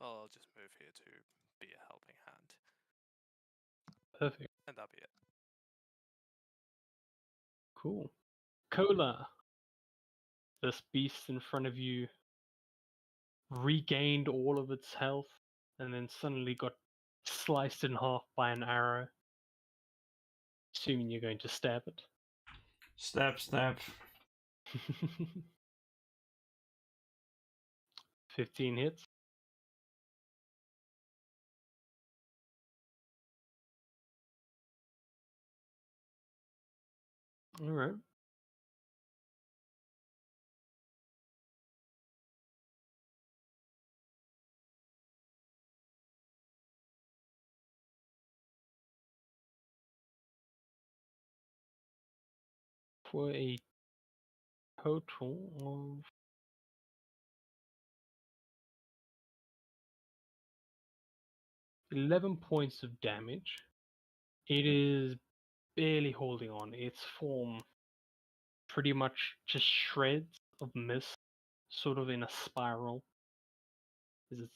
Well, I'll just move here to be a helping hand. Perfect. And that'll be it. Cool. Cola. This beast in front of you regained all of its health and then suddenly got sliced in half by an arrow. Assuming you're going to stab it. Stab, stab. 15 hits. Alright. for a total of 11 points of damage. It is barely holding on. Its form pretty much just shreds of mist, sort of in a spiral. It's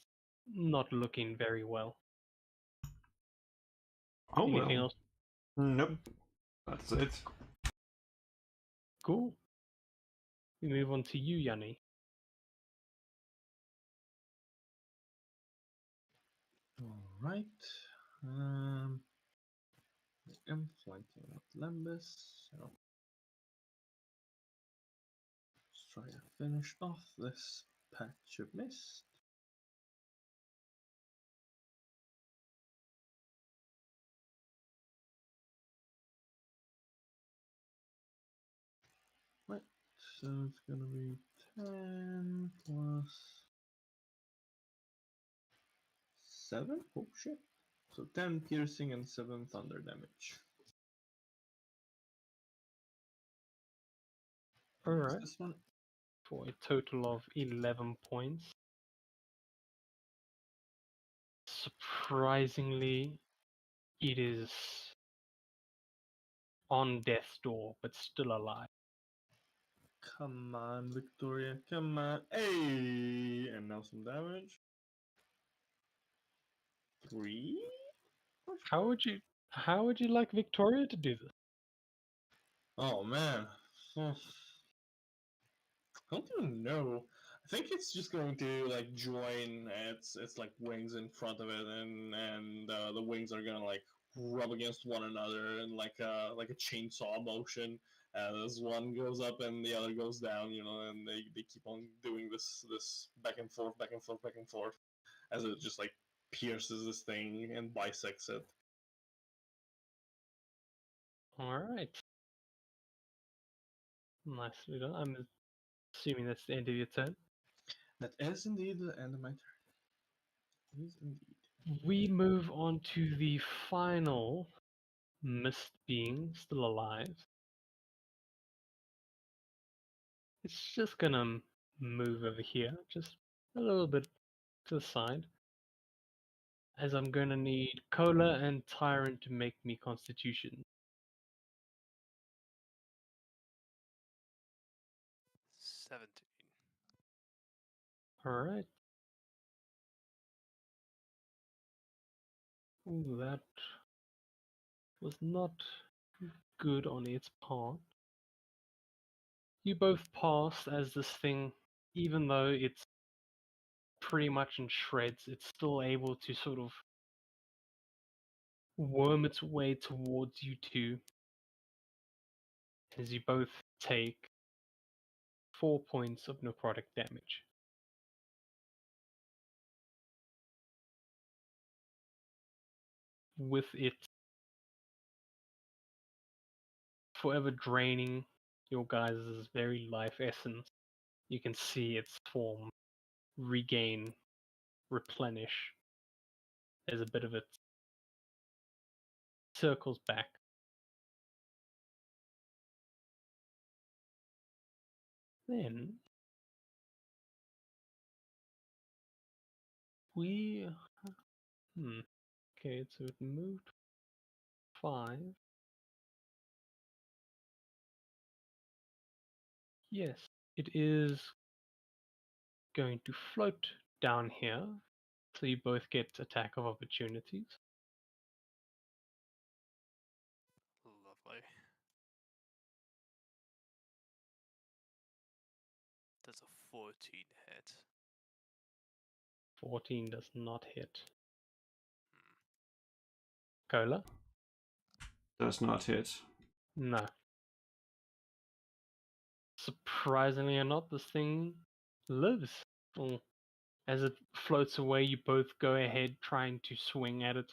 not looking very well. Oh Anything well. else? Nope. That's it. Cool. We move on to you, Yanni. Alright. I am flanking with Lembus, so let's try to finish off this patch of mist. Right, so it's gonna be 10 plus 7? Oh shit. So 10 piercing and 7 thunder damage. Alright. This one. For a total of 11 points. Surprisingly, it is on death's door, but still alive. Come on, Victoria, come on. Hey! And now some damage. 3? How would you like Victoria to do this? Oh man. I don't even know. I think it's just going to like join its like wings in front of it, and the wings are gonna like rub against one another and like a chainsaw motion. As one goes up and the other goes down, you know, and they keep on doing this back and forth, back and forth, back and forth, as it just like pierces this thing and bisects it. Alright. Nicely done. I'm assuming that's the end of your turn. That is indeed the end of my turn. It is indeed. We move on to the final mist being still alive. It's just gonna move over here, just a little bit to the side. As I'm gonna need Cola and Tyrant to make me Constitution. 17. Alright. Ooh, that was not good on its part. You both pass as this thing, even though it's pretty much in shreds, it's still able to sort of worm its way towards you two. As you both take 4 points of necrotic damage. With it forever draining your guys' very life essence, you can see its form regain, replenish, as a bit of it circles back. Then we okay, so it moved 5. Yes, it is going to float down here, so you both get attack of opportunities. Lovely. That's a 14 hit. 14 does not hit. Cola? Does not hit. No. Surprisingly or not, this thing lives. Well, as it floats away, you both go ahead trying to swing at it,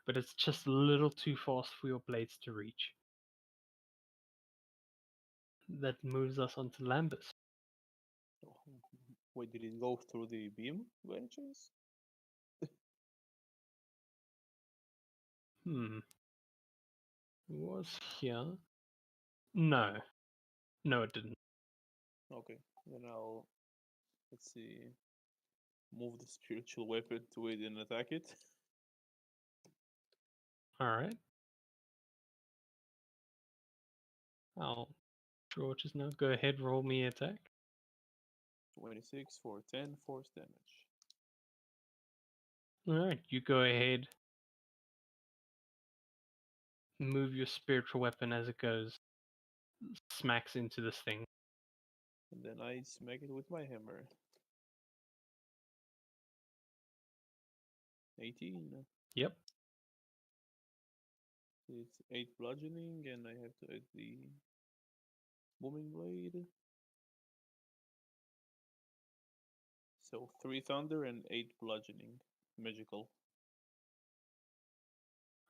but it's just a little too fast for your blades to reach. That moves us on to Lambus. Oh, wait, did it go through the beam by any chance? It was here. No. No, it didn't. Okay, then I'll, let's see, move the spiritual weapon to it and attack it. Alright. I'll draw just now. Go ahead, roll me attack. 26 for 10 force damage. Alright, you go ahead. Move your spiritual weapon as it goes. Smacks into this thing. And then I smack it with my hammer. 18. Yep. It's 8 bludgeoning, and I have to add the booming blade. So 3 thunder and 8 bludgeoning. Magical.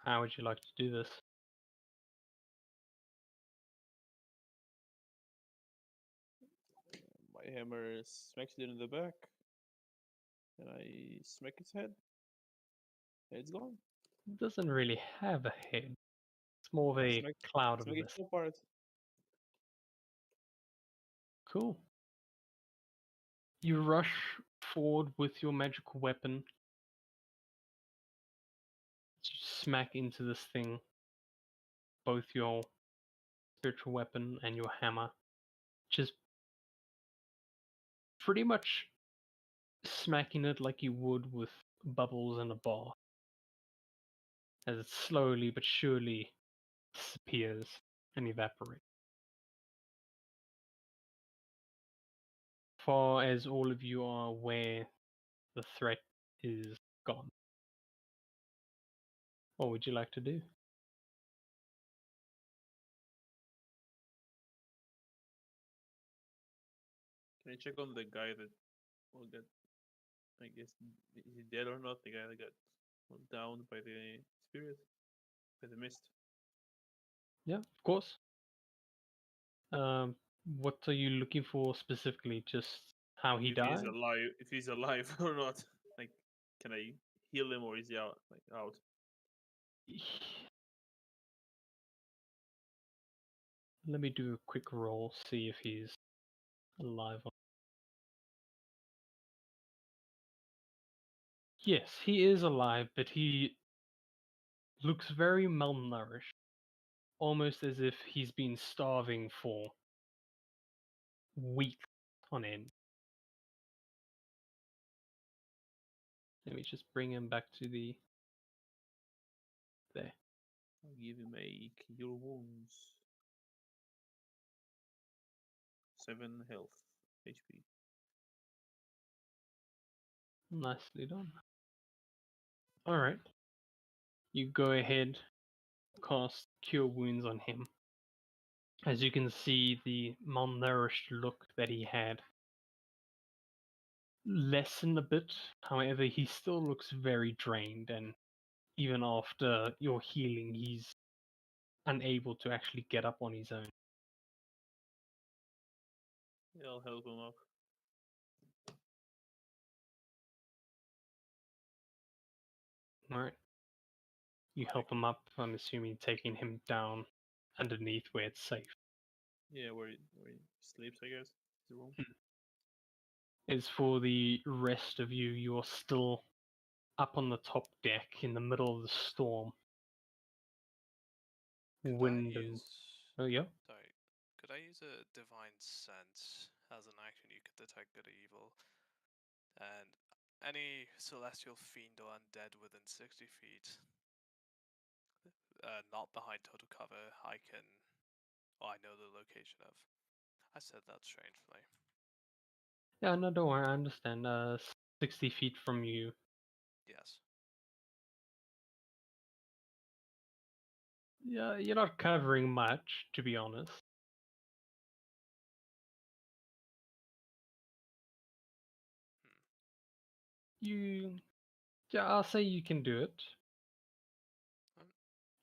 How would you like to do this? My hammer smacks it in the back. And I smack its head. And it's gone. It doesn't really have a head. It's more of a Smack, cloud of smack it mist. apart. Cool. You rush forward with your magical weapon. You smack into this thing. Both your spiritual weapon and your hammer. Just pretty much smacking it like you would with bubbles in a bar. As it slowly but surely disappears and evaporates. Far as all of you are aware, the threat is gone. What would you like to do? Can I check on the guy that will get, I guess, is he dead or not? The guy that got downed by the spirit? By the mist? Yeah, of course. What are you looking for specifically? Just how he If died? he's alive or not. Like, can I heal him or is he out? Like, out? Let me do a quick roll, see if he's alive. Yes, he is alive, but he looks very malnourished. Almost as if he's been starving for weeks on end. Let me just bring him back to the... There. I'll give him a cure wounds. 7 health HP. Nicely done. Alright. You go ahead, cast Cure Wounds on him. As you can see, the malnourished look that he had lessen a bit. However, he still looks very drained, and even after your healing, he's unable to actually get up on his own. Yeah, I'll help him up. Alright. You help him up, I'm assuming taking him down underneath where it's safe. Yeah, where he sleeps, I guess. The room. As for the rest of you, you're still up on the top deck in the middle of the storm. Wind and... Oh, yeah? Sorry. Could I use a divine sense as an action? You could detect good or evil. And any celestial fiend or undead within 60 feet, not behind total cover, I know the location of. I said that strangely. Yeah, no, don't worry, I understand. 60 feet from you. Yes. Yeah, you're not covering much, to be honest. Yeah, I'll say you can do it.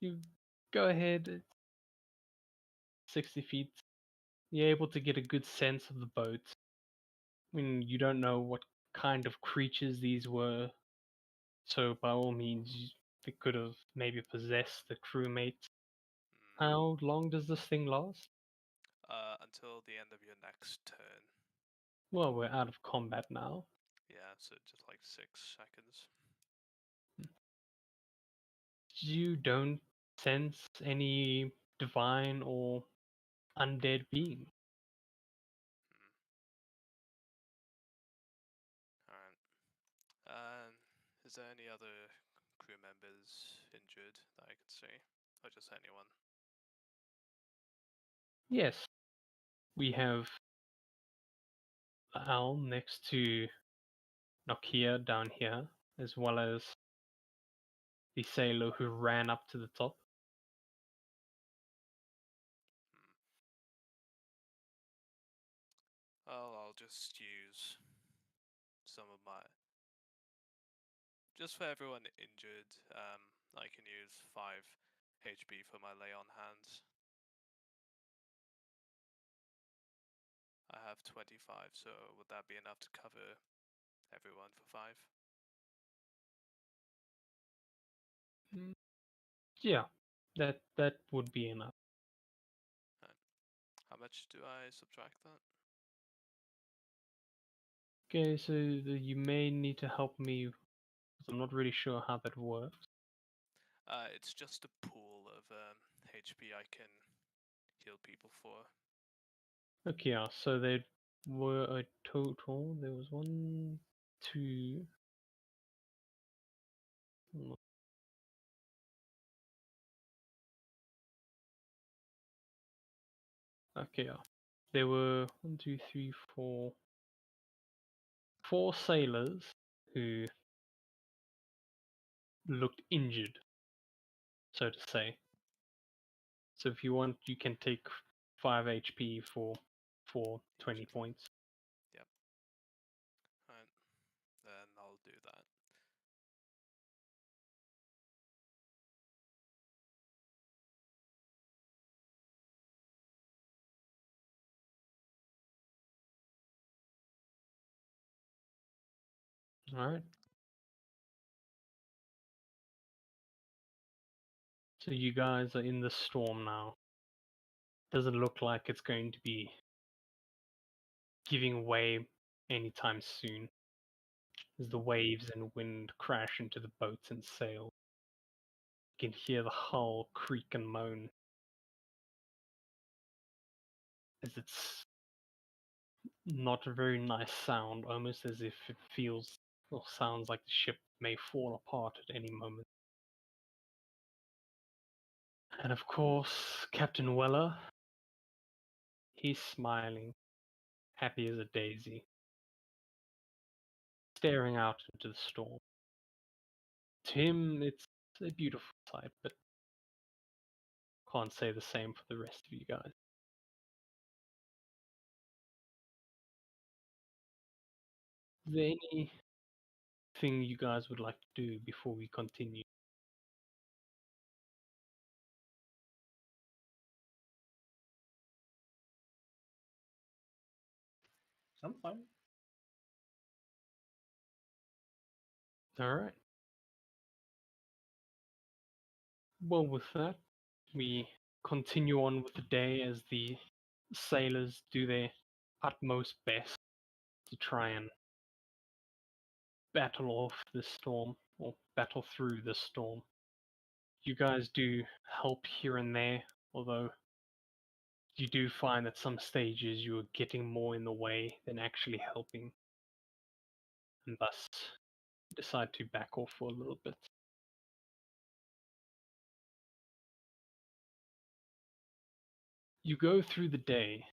You go ahead. 60 feet. You're able to get a good sense of the boat. I mean, you don't know what kind of creatures these were, so by all means, they could have maybe possessed the crewmates. How long does this thing last? until the end of your next turn. Well, we're out of combat now. Yeah, so just like 6 seconds. You don't sense any divine or undead being. Alright. Is there any other crew members injured that I could see? Or just anyone? Yes, we have Al next to Nokia down here, as well as the sailor who ran up to the top. Well, I'll just use some of my... Just for everyone injured, I can use 5 HP for my lay on hands. I have 25, so would that be enough to cover everyone for 5? Yeah, that would be enough. How much do I subtract that? Okay, so you may need to help me, because I'm not really sure how that works. It's just a pool of HP I can heal people for. Okay, yeah, so there were a total, there was 1, 2... Okay, yeah. There were 1, 2, 3, 4... 4 sailors who looked injured, so to say. So if you want, you can take 5 HP for 20 points. Yep. Alright, then I'll do that. Alright. So you guys are in the storm now. Doesn't look like it's going to be giving way anytime soon, as the waves and wind crash into the boats and sails. You can hear the hull creak and moan as it's not a very nice sound, almost as if it feels or sounds like the ship may fall apart at any moment. And of course, Captain Weller, he's smiling, happy as a daisy, staring out into the storm. To him, it's a beautiful sight, but can't say the same for the rest of you guys. Is there anything you guys would like to do before we continue? I'm fine. Alright. Well, with that, we continue on with the day as the sailors do their utmost best to try and battle off the storm, or battle through the storm. You guys do help here and there, although you do find at some stages you are getting more in the way than actually helping, and thus decide to back off for a little bit. You go through the day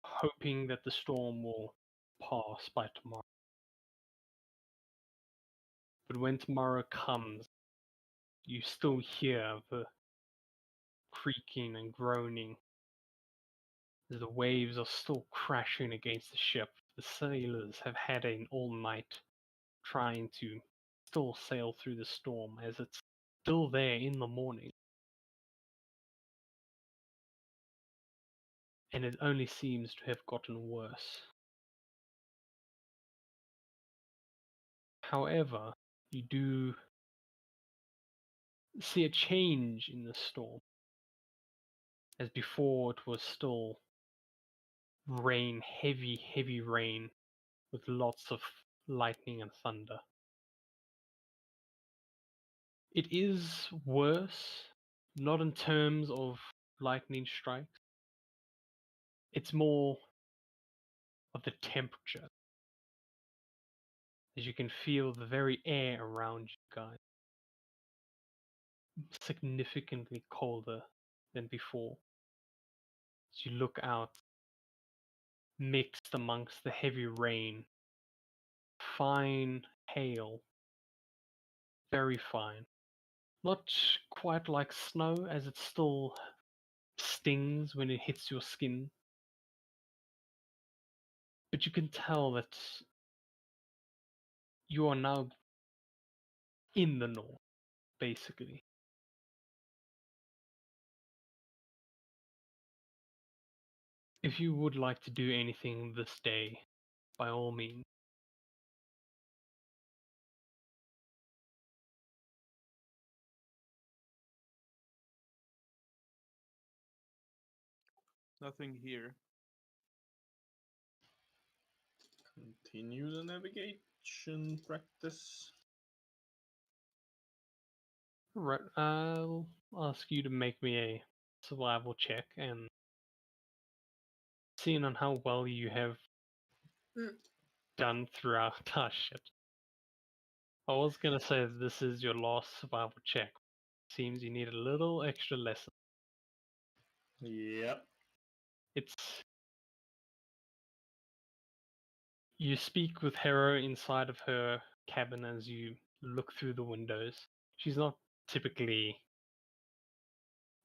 hoping that the storm will pass by tomorrow. But when tomorrow comes, you still hear the creaking and groaning as the waves are still crashing against the ship. The sailors have had an all night trying to still sail through the storm as it's still there in the morning. And it only seems to have gotten worse. However, you do see a change in the storm. As before, it was still rain, heavy rain, with lots of lightning and thunder. It is worse, not in terms of lightning strikes. It's more of the temperature. As you can feel the very air around you guys significantly colder than before. As you look out, mixed amongst the heavy rain, fine hail, very fine. Not quite like snow, as it still stings when it hits your skin. But you can tell that you are now in the north, basically. If you would like to do anything this day, by all means. Nothing here. Continue the navigation practice. Right, I'll ask you to make me a survival check, and seeing on how well you have done throughout. Ah, shit. I was gonna say that this is your last survival check. Seems you need a little extra lesson. Yep. It's. You speak with Hera inside of her cabin as you look through the windows. She's not typically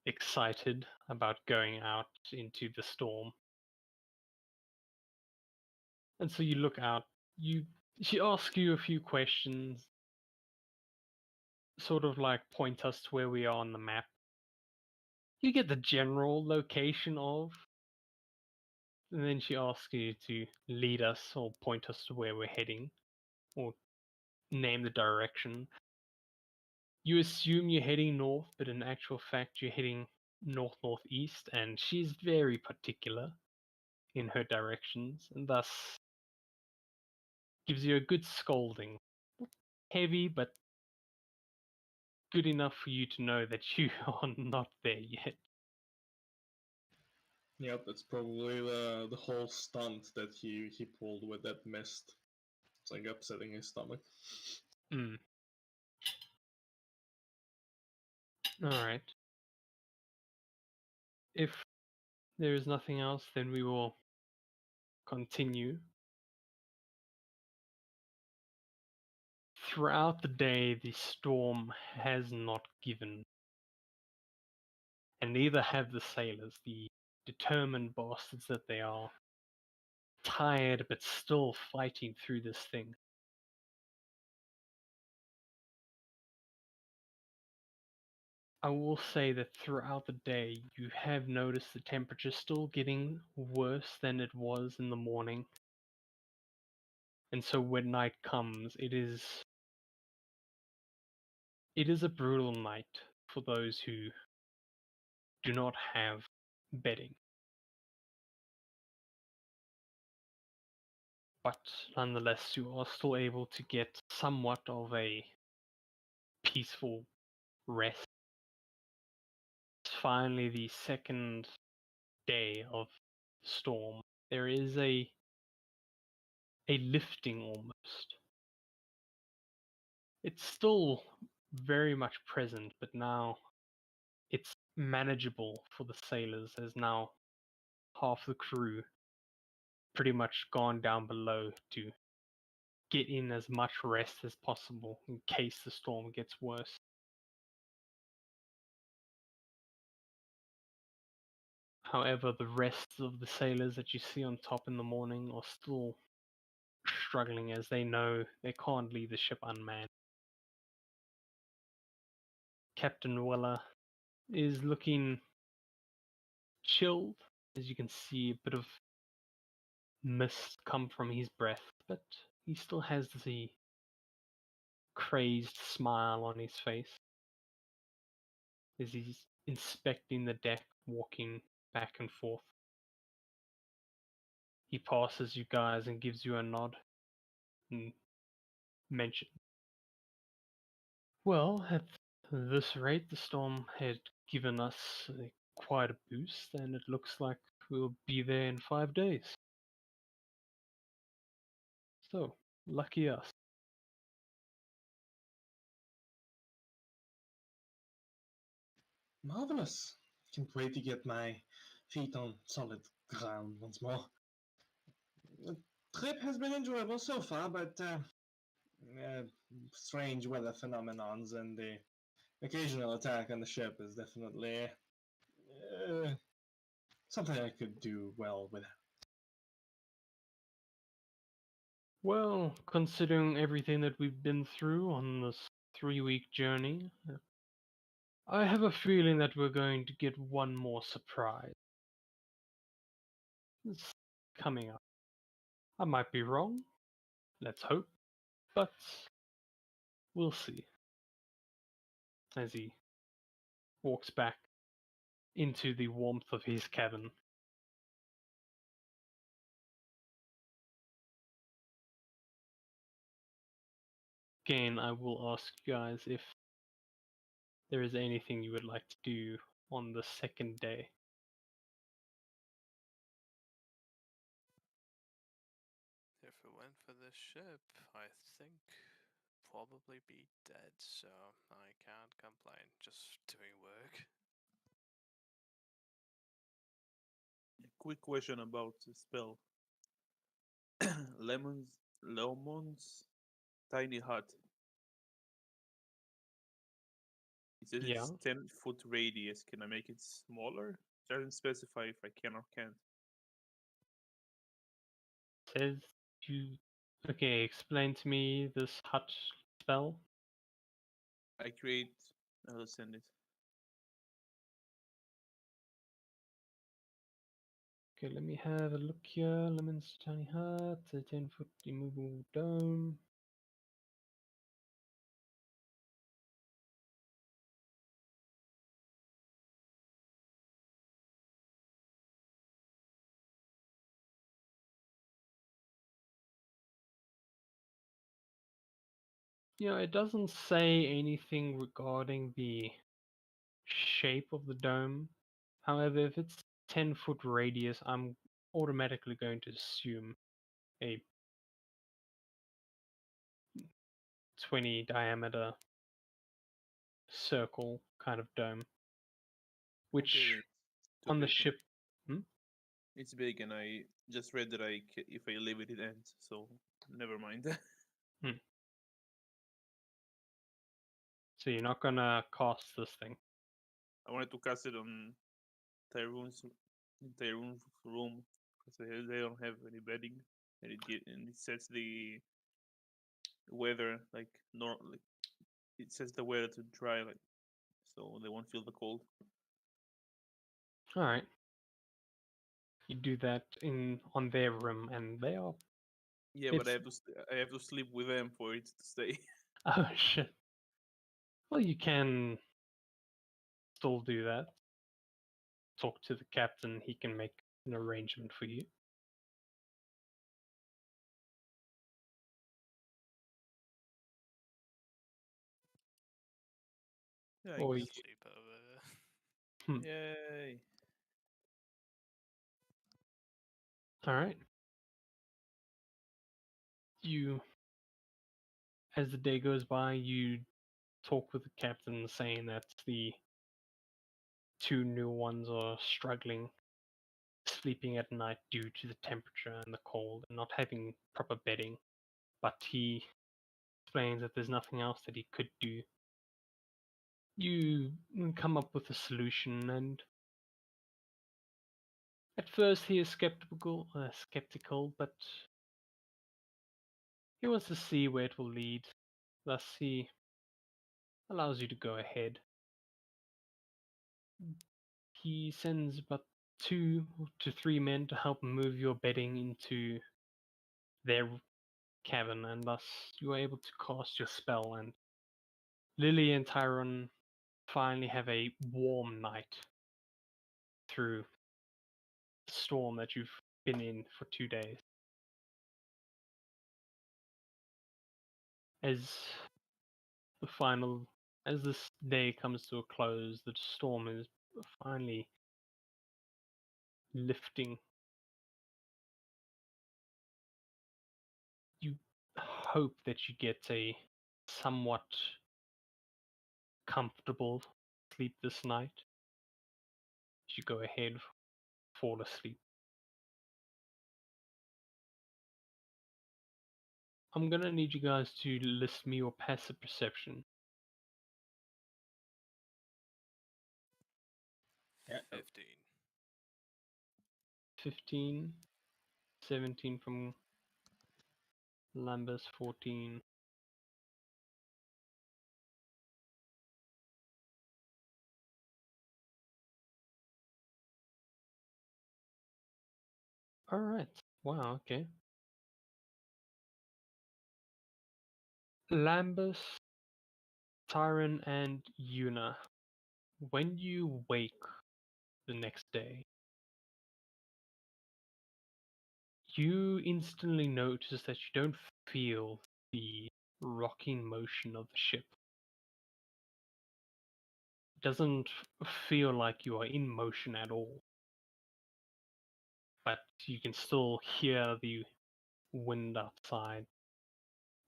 excited about going out into the storm. And so you look out, she asks you a few questions, sort of like point us to where we are on the map. You get the general location of, and then she asks you to lead us or point us to where we're heading, or name the direction. You assume you're heading north, but in actual fact you're heading north-northeast, and she's very particular in her directions, and thus gives you a good scolding. Heavy, but good enough for you to know that you are not there yet. Yep, that's probably the whole stunt that he pulled with that mist. It's like upsetting his stomach. Mm. Alright. If there is nothing else, then we will continue. Throughout the day, the storm has not given, and neither have the sailors, the determined bastards that they are, tired but still fighting through this thing. I will say that throughout the day, you have noticed the temperature still getting worse than it was in the morning. And so when night comes, it is a brutal night for those who do not have bedding. But nonetheless, you are still able to get somewhat of a peaceful rest. It's finally the second day of the storm. There is a lifting almost. It's still very much present, but now it's manageable for the sailors, as now half the crew pretty much gone down below to get in as much rest as possible in case the storm gets worse. However, the rest of the sailors that you see on top in the morning are still struggling, as they know they can't leave the ship unmanned. Captain Weller is looking chilled, as you can see a bit of mist come from his breath, but he still has the crazed smile on his face as he's inspecting the deck, walking back and forth. He passes you guys and gives you a nod and mentions, well, at this rate, the storm had given us quite a boost, and it looks like we'll be there in 5 days. So, lucky us. Marvelous. Can't wait to get my feet on solid ground once more. The trip has been enjoyable so far, but strange weather phenomenons and the occasional attack on the ship is definitely something I could do well without. Well, considering everything that we've been through on this 3-week journey, I have a feeling that we're going to get one more surprise. It's coming up. I might be wrong. Let's hope. But we'll see. As he walks back into the warmth of his cabin. Again, I will ask you guys if there is anything you would like to do on the second day. If we went for this ship, I think probably be dead, so I can't complain. Just doing work. Quick question about the spell. Lemon's tiny hut. It says Yeah. it's 10-foot radius. Can I make it smaller? It doesn't specify if I can or can't. Says you. Okay, explain to me this hut spell. I create. I'll send it. Okay, let me have a look here. Lemon's tiny hut, a 10-foot immovable dome. It doesn't say anything regarding the shape of the dome. However, if it's 10-foot radius, I'm automatically going to assume a 20 diameter circle kind of dome. Which Okay, then it's too on the big. ship. It's big, and I just read that if I leave it, it ends. So never mind. So you're not gonna cast this thing. I wanted to cast it on Tyrone's room because they don't have any bedding, and it sets the weather like it sets the weather to dry so they won't feel the cold. Alright. You do that on their room, and they are. Yeah, but It's- I have to sleep with them for it to stay. Oh shit. Well, you can still do that. Talk to the captain, he can make an arrangement for you. Yeah, I Or guess. Sleep over. Hmm. Yay! Alright. As the day goes by, you talk with the captain saying that the 2 new ones are struggling, sleeping at night due to the temperature and the cold, and not having proper bedding. But he explains that there's nothing else that he could do. You come up with a solution, and at first he is skeptical, but he wants to see where it will lead. Thus, he allows you to go ahead. He sends about 2 to 3 men to help move your bedding into their cabin, and thus you are able to cast your spell, and Lily and Tyrone finally have a warm night through the storm that you've been in for 2 days. As this day comes to a close, the storm is finally lifting. You hope that you get a somewhat comfortable sleep this night. As you go ahead, fall asleep. I'm gonna need you guys to list me your passive perception. Yeah. 15. 15, 17 from Lambus, 14. Alright, wow, okay. Lambus, Tyron, and Yuna, when you wake the next day, you instantly notice that you don't feel the rocking motion of the ship. It doesn't feel like you are in motion at all. But you can still hear the wind outside.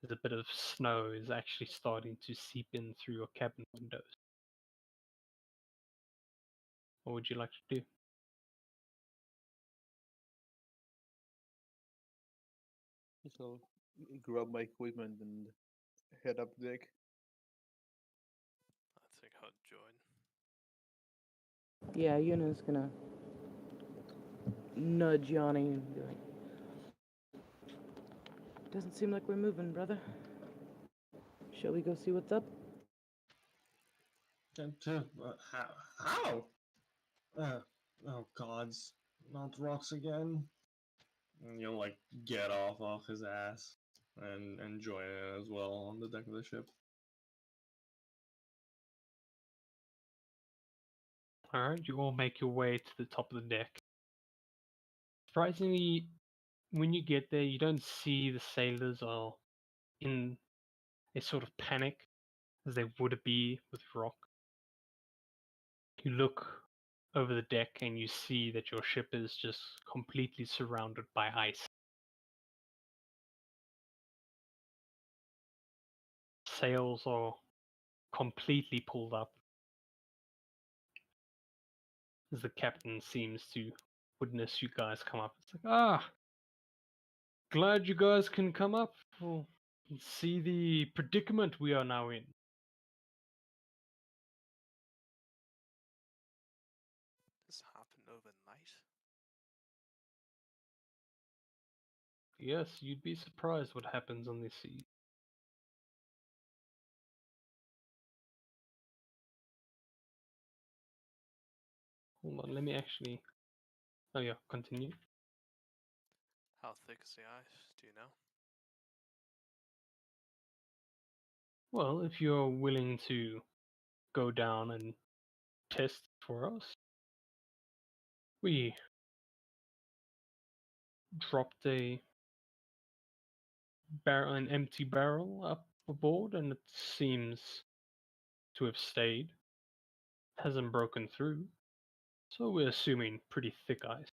There's a bit of snow is actually starting to seep in through your cabin windows. What would you like to do? So grab my equipment and head up deck. I think I'll join. Yeah, Yuna's gonna nudge Yanni and be like, doesn't seem like we're moving, brother. Shall we go see what's up? How? Oh gods, not rocks again. And you'll like get off his ass and join in as well on the deck of the ship. Alright, you all make your way to the top of the deck. Surprisingly, when you get there, you don't see the sailors are in a sort of panic as they would be with rock. You look over the deck and you see that your ship is just completely surrounded by ice. Sails are completely pulled up as the captain seems to witness you guys come up. It's like, glad you guys can come up and see the predicament we are now in. This happened overnight. Yes, you'd be surprised what happens on the sea. Hold on, let me actually... Oh yeah, continue. How thick is the ice? Do you know? Well, if you're willing to go down and test for us, we dropped an empty barrel up aboard, and it seems to have stayed. Hasn't broken through, so we're assuming pretty thick ice.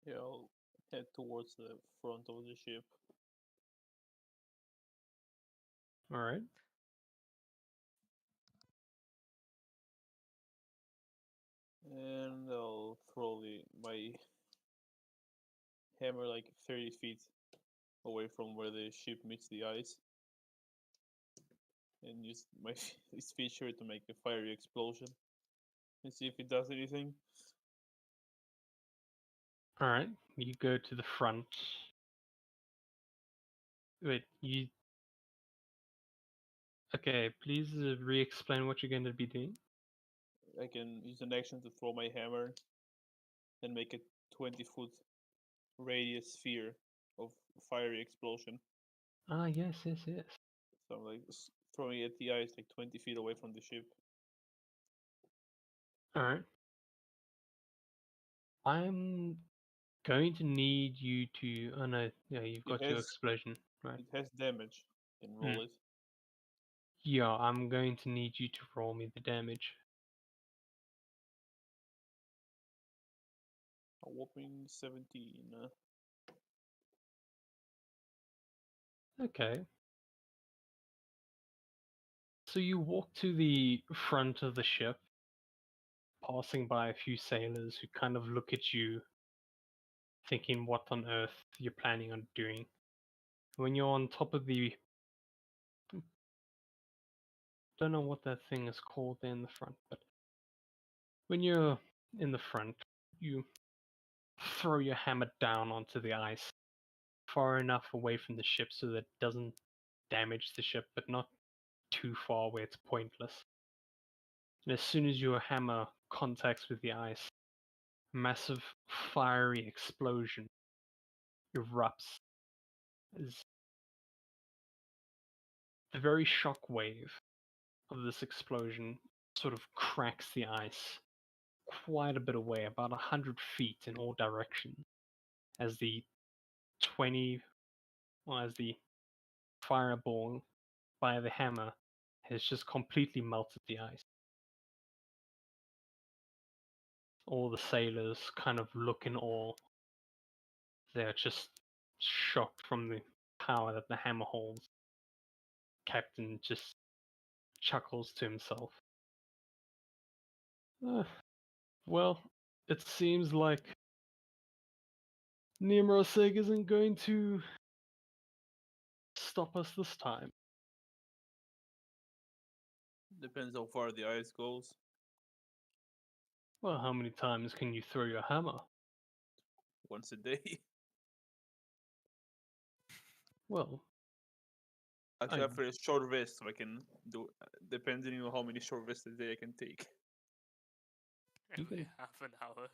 Yeah, I'll head towards the front of the ship. All right. And I'll throw my hammer like 30 feet away from where the ship meets the ice. And use my this feature to make a fiery explosion. And see if it does anything. All right. You go to the front. Wait, you... Okay, please re-explain what you're going to be doing. I can use an action to throw my hammer and make a 20-foot radius sphere of fiery explosion. Ah, yes. So I'm like throwing it at the ice like 20 feet away from the ship. All right. I'm going to need you to. Oh no, yeah, you've It got your has explosion, right? it has damage. You can roll it. Yeah, I'm going to need you to roll me the damage. A whopping 17. Okay. So you walk to the front of the ship, passing by a few sailors who kind of look at you, thinking what on earth you're planning on doing. When you're on top of the. Don't know what that thing is called there in the front, but when you're in the front, you throw your hammer down onto the ice, far enough away from the ship so that it doesn't damage the ship, but not too far where it's pointless. And as soon as your hammer contacts with the ice, a massive fiery explosion erupts as the very shock wave of this explosion sort of cracks the ice quite a bit away, about 100 feet in all directions, as the 20, or as the fireball by the hammer has just completely melted the ice. All the sailors kind of look in awe. They're just shocked from the power that the hammer holds. Captain just chuckles to himself. Well, it seems like Nimroseg isn't going to stop us this time. Depends how far the ice goes. Well, how many times can you throw your hammer? Once a day. Well, Actually, I- after a short rest, so I can do. Depending on how many short rests a day I can take. You Every can- half an hour.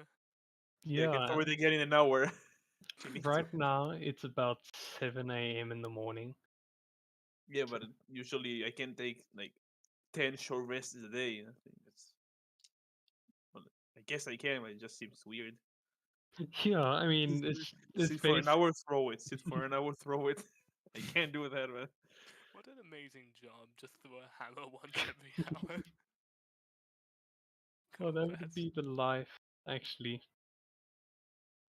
Yeah, I can yeah, throw it again in an hour. if you need to. right now it's about 7 a.m. in the morning. Yeah, but usually I can take like 10 short rests a day. I think that's. Well, I guess I can, but it just seems weird. Yeah, I mean, it's Sit for an based. hour, throw it. Sit for an hour, throw it. I can't do that, man. What an amazing job. Just throw a hammer once every hour. Oh, that would Congrats. be the life, actually.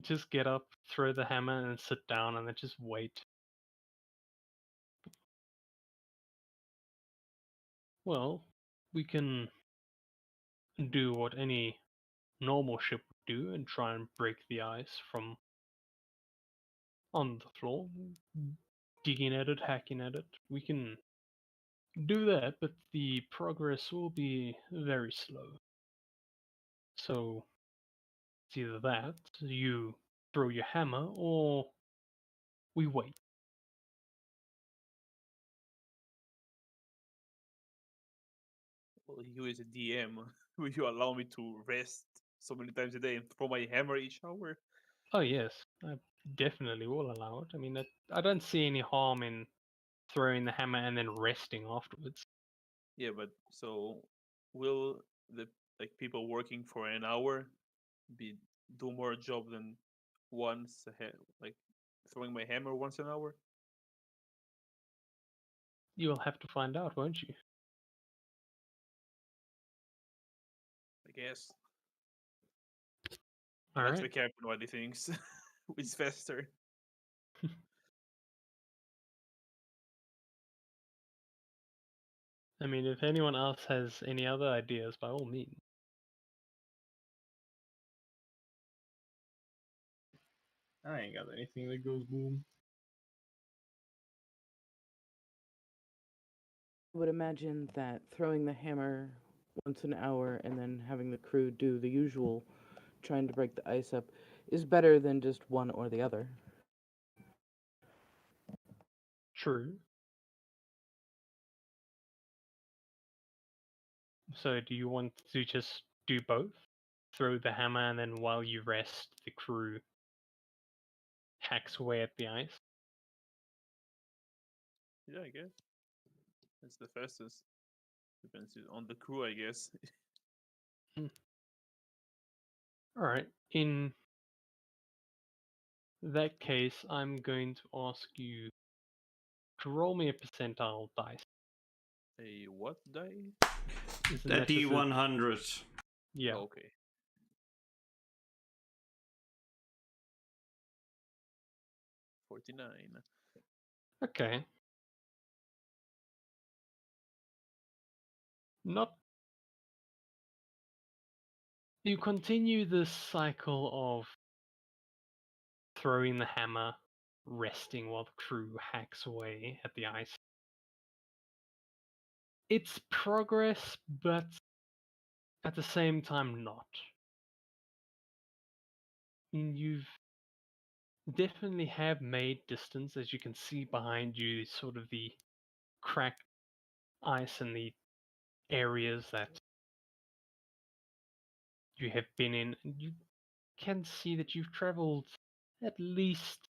Just get up, throw the hammer, and sit down, and then just wait. Well, we can do what any normal ship would do and try and break the ice from on the floor, digging at it, hacking at it. We can do that, but the progress will be very slow. So it's either that, you throw your hammer, or we wait. Well, you as a DM, will you allow me to rest so many times a day and throw my hammer each hour? Oh yes, I definitely will allow it. I mean, I don't see any harm in throwing the hammer and then resting afterwards. Yeah, but so will the like people working for an hour be do more job than once like throwing my hammer once an hour? You'll have to find out, won't you? I guess. All That's right. the captain what he thinks. It's faster. I mean, if anyone else has any other ideas, by all means. I ain't got anything that goes boom. I would imagine that throwing the hammer once an hour and then having the crew do the usual, trying to break the ice up, is better than just one or the other. True. So, do you want to just do both? Throw the hammer, and then while you rest, the crew hacks away at the ice? Yeah, I guess. That's the fastest. Depends on the crew, I guess. All right. In that case, I'm going to ask you to roll me a percentile dice. A what die? Isn't A that just a- D100. Yeah. Okay. 49. Okay. Not. You continue this cycle of throwing the hammer, resting while the crew hacks away at the ice. It's progress, but at the same time not. I mean, you've definitely have made distance, as you can see behind you, sort of the cracked ice and the areas that you have been in. And you can see that you've traveled at least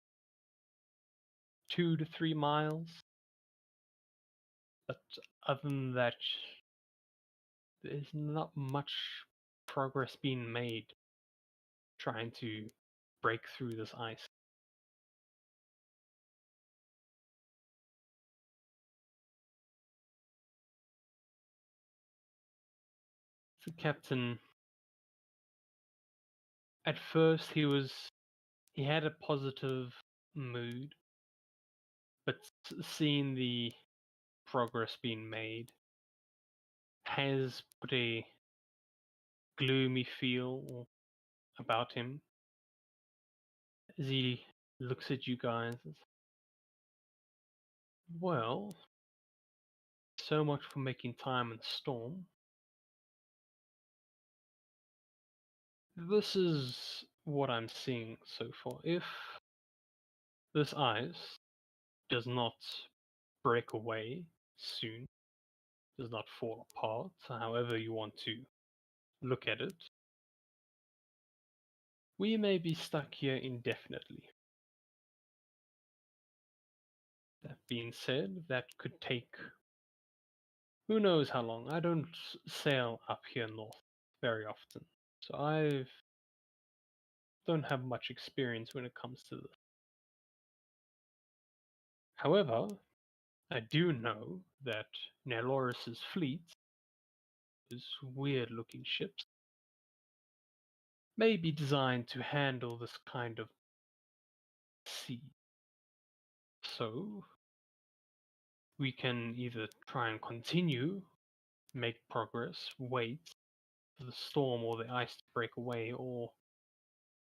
2 to 3 miles. But other than that, there's not much progress being made trying to break through this ice. The captain, at first he had a positive mood, but seeing the progress being made has put a gloomy feel about him as he looks at you guys. Well, so much for making time in the storm. This is what I'm seeing so far. If this ice does not break away soon, does not fall apart, however you want to look at it, we may be stuck here indefinitely. That being said, that could take who knows how long. I don't sail up here north very often, so I don't have much experience when it comes to this. However, I do know that Neloris's fleet, those weird-looking ships, may be designed to handle this kind of sea. So, we can either try and continue, make progress, wait for the storm or the ice to break away, or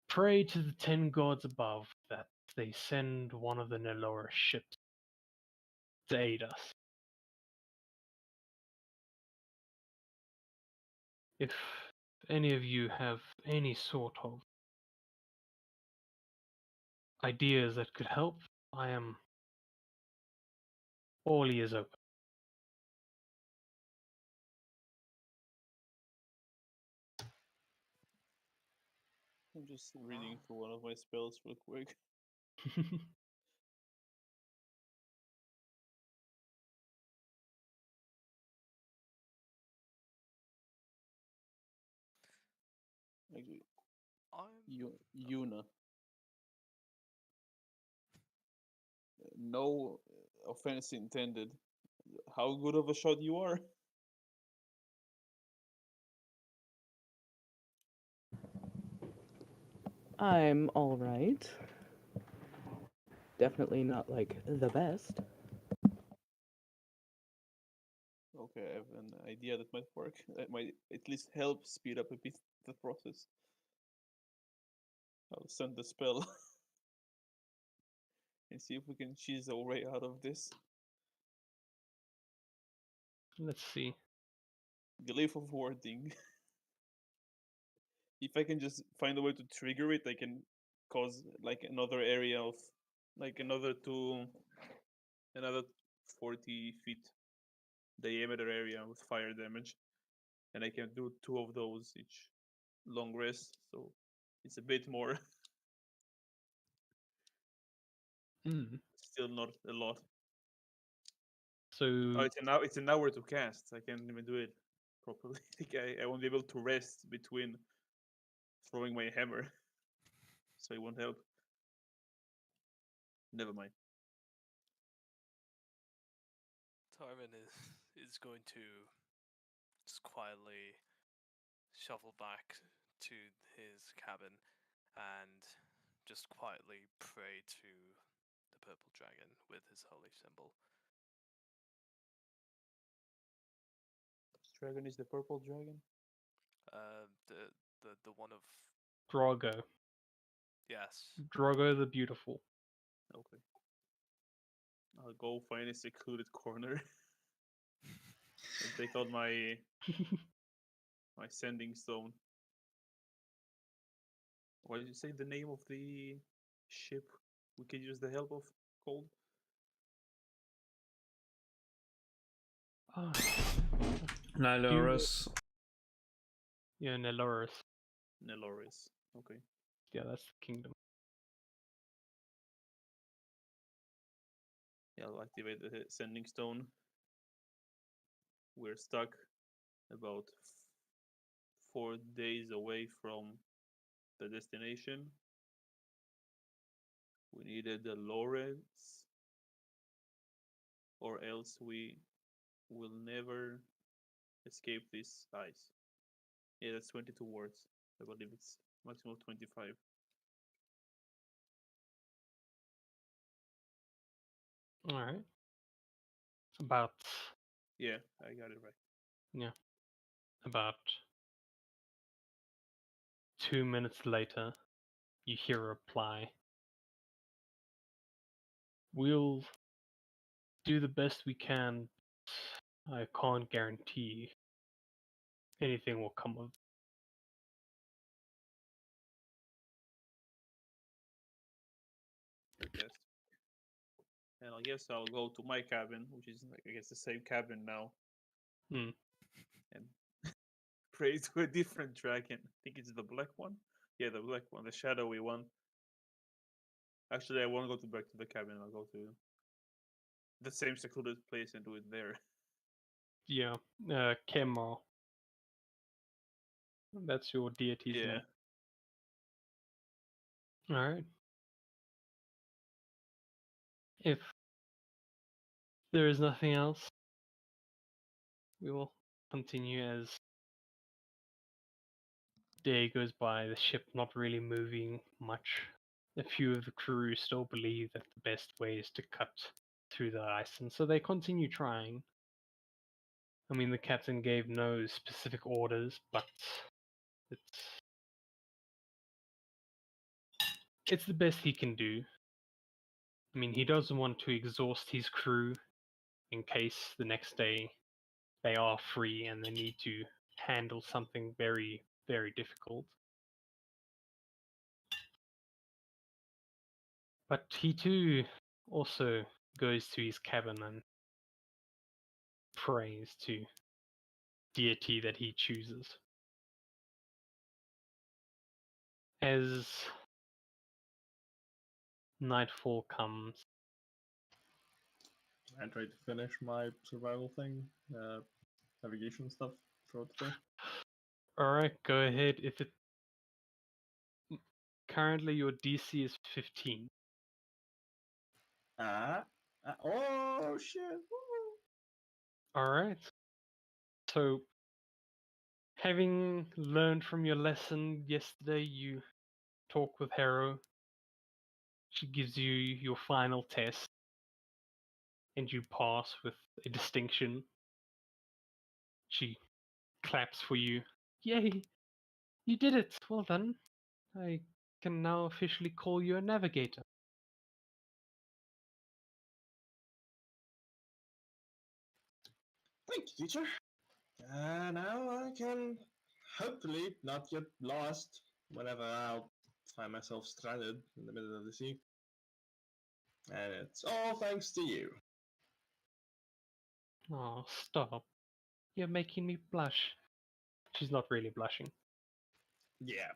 pray to the 10 gods above that they send one of the Nelora ships to aid us. If any of you have any sort of ideas that could help, I am all ears open. I'm just reading through one of my spells real quick. Actually, I'm Yuna. No offense intended. How good of a shot you are? I'm alright. Definitely not like the best. Okay, I have an idea that might work. That might at least help speed up a bit the process. I'll send the spell and see if we can cheese our way out of this. Let's see. Glyph of warding. If I can just find a way to trigger it, I can cause like another area of like another 40 feet diameter area with fire damage, and I can do 2 of those each long rest, so it's a bit more. Still not a lot. So Oh, it's an hour to cast. I can't even do it properly. Like I won't be able to rest between throwing my hammer, so it won't help. Never mind. Tarvin is going to just quietly shuffle back to his cabin and just quietly pray to the purple dragon with his holy symbol. This dragon is the purple dragon. The one of Drogo. yes. Drogo the Beautiful. Okay. I'll go find a secluded corner and take out my sending stone. What did you say the name of the ship we can use the help of called? Oh, Nyloris. yeah, Neloris. Neloris. Okay. Yeah, that's the kingdom. Yeah, I'll activate the sending stone. We're stuck about 4 days away from the destination. We needed the Lawrence, or else we will never escape this ice. Yeah, that's 22 words. I believe it's maximum 25. All right. It's about Yeah, I got it right. about 2 minutes later, you hear a reply. We'll do the best we can. I can't guarantee anything will come of. Fantastic. And I guess I'll go to my cabin, which is, I guess, the same cabin now, Hmm. and pray to a different dragon. I think it's the black one. Yeah, the black one, the shadowy one. Actually, I won't go back to the cabin. I'll go to the same secluded place and do it there. Yeah, Kemar. That's your deity's Yeah. name. All right. If there is nothing else, we will continue as day goes by, the ship not really moving much. A few of the crew still believe that the best way is to cut through the ice, and so they continue trying. I mean, the captain gave no specific orders, but it's the best he can do. I mean, he doesn't want to exhaust his crew in case the next day they are free and they need to handle something very, very difficult. But he too also goes to his cabin and prays to deity that he chooses. As nightfall comes, I tried to finish my survival thing, navigation stuff throughout the day. alright, go ahead. If it currently your DC is 15. Oh shit! Woo. Alright. So having learned from your lesson yesterday, you talk with Harrow. She gives you your final test, and you pass with a distinction. She claps for you. Yay! You did it! Well done. I can now officially call you a navigator. Thank you, teacher. Now I can hopefully not get lost whenever I'll find myself stranded in the middle of the sea. And it's all thanks to you. Oh, stop. You're making me blush. She's not really blushing. Yeah,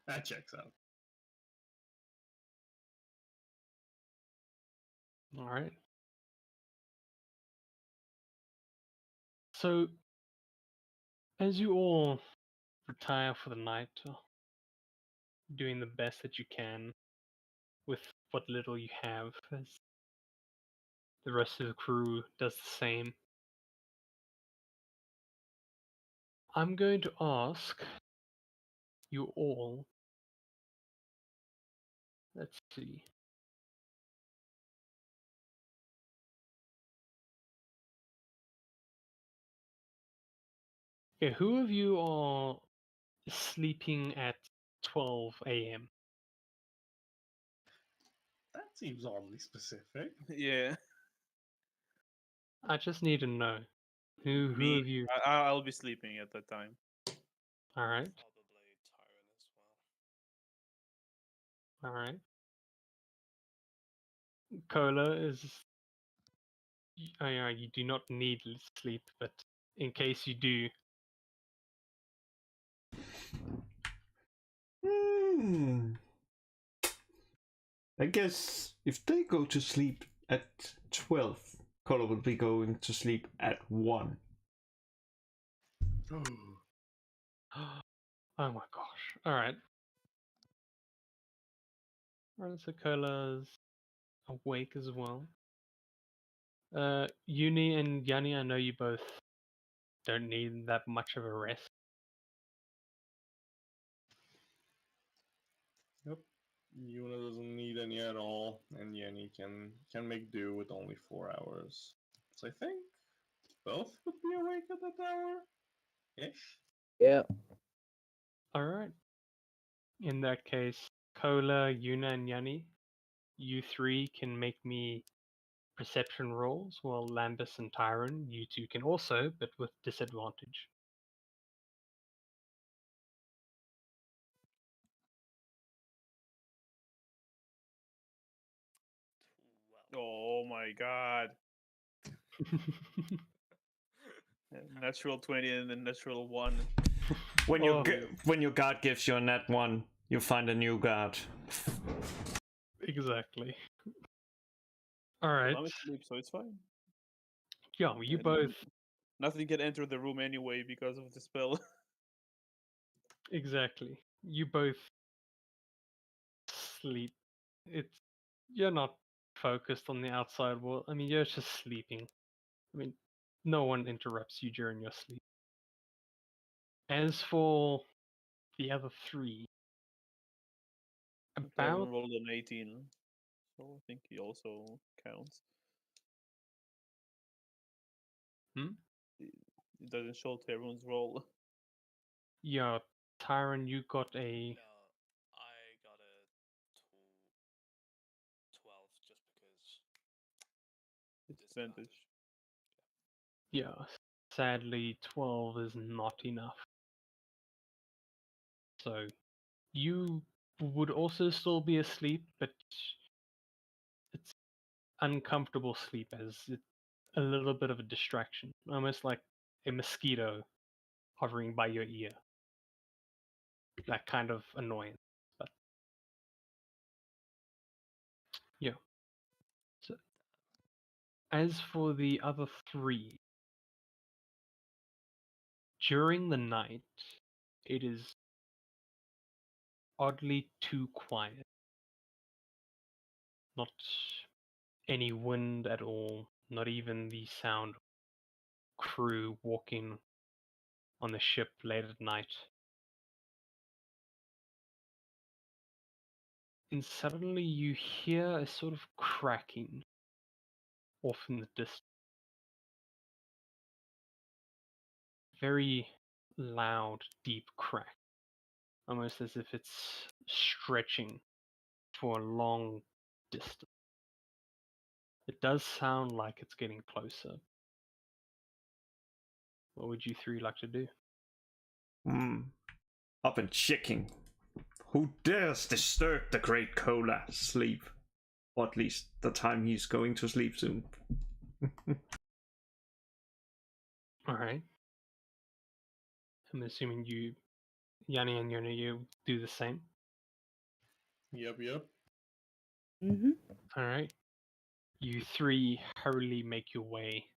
that checks out. Alright. So, as you all retire for the night, doing the best that you can with what little you have, as the rest of the crew does the same. I'm going to ask you all. Let's see. Okay, who of you are sleeping at 12 a.m.? That seems oddly specific. Yeah. I just need to know. Who Me, of you? I'll be sleeping at that time. Alright, Probably Tyrant as well. alright. Cola is. Yeah, you do not need sleep, but in case you do. I guess if they go to sleep at 12, Color will be going to sleep at 1. Oh my gosh. Alright. Alright, so Cola's awake as well. Uni and Yanni, I know you both don't need that much of a rest. Yep. Yuna doesn't need any at all, and Yenny can make do with only 4 hours. So I think both would be awake at that hour, ish. Yeah. Alright. In that case, Cola, Yuna, and Yanni, you three can make me perception rolls, while Lambus and Tyron, you two can also, but with disadvantage. Oh my god. Natural 20 and then natural 1. When Oh. when your guard gives you a nat 1, you find a new guard. Exactly. Alright. I'm asleep, so it's fine. Yeah, you And both. Nothing can enter the room anyway because of the spell. Exactly. You both sleep. You're not focused on the outside world. I mean, you're just sleeping. I mean, no one interrupts you during your sleep. As for the other three, Tyrone about rolled an 18, so I think he also counts. It doesn't show Tyrone's roll. yeah, Tyron, you got a No, I got a 12 just because. Disadvantage. yeah. Sadly, 12 is not enough. So you would also still be asleep, but it's uncomfortable sleep as it's a little bit of a distraction, almost like a mosquito hovering by your ear. That kind of annoyance. But yeah. So as for the other three, during the night, it is oddly too quiet. Not any wind at all, not even the sound of crew walking on the ship late at night. And suddenly you hear a sort of cracking off in the distance. Very loud, deep crack. Almost as if it's stretching for a long distance. It does sound like it's getting closer. What would you three like to do? Up and checking. Who dares disturb the great Cola sleep? Or at least the time he's going to sleep soon. Alright. I'm assuming you, Yanni and Yona, you do the same. Yep. Mm-hmm. Alright. You three hurriedly make your way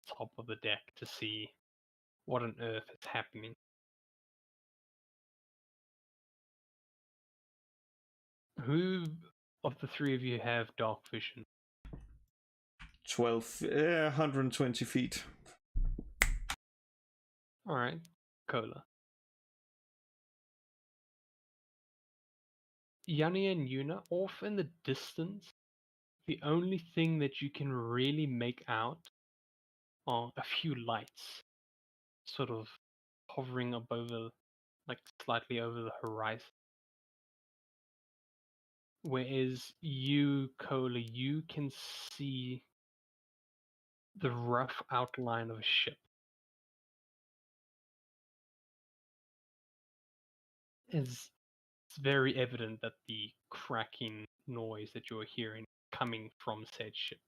top of the deck to see what on earth is happening. Who of the three of you have dark vision? 120 feet. Alright, Cola. Yanni and Yuna, off in the distance, the only thing that you can really make out are a few lights, sort of hovering above like slightly over the horizon. Whereas you, Cola, you can see the rough outline of a ship. It's very evident that the cracking noise that you're hearing coming from said ship.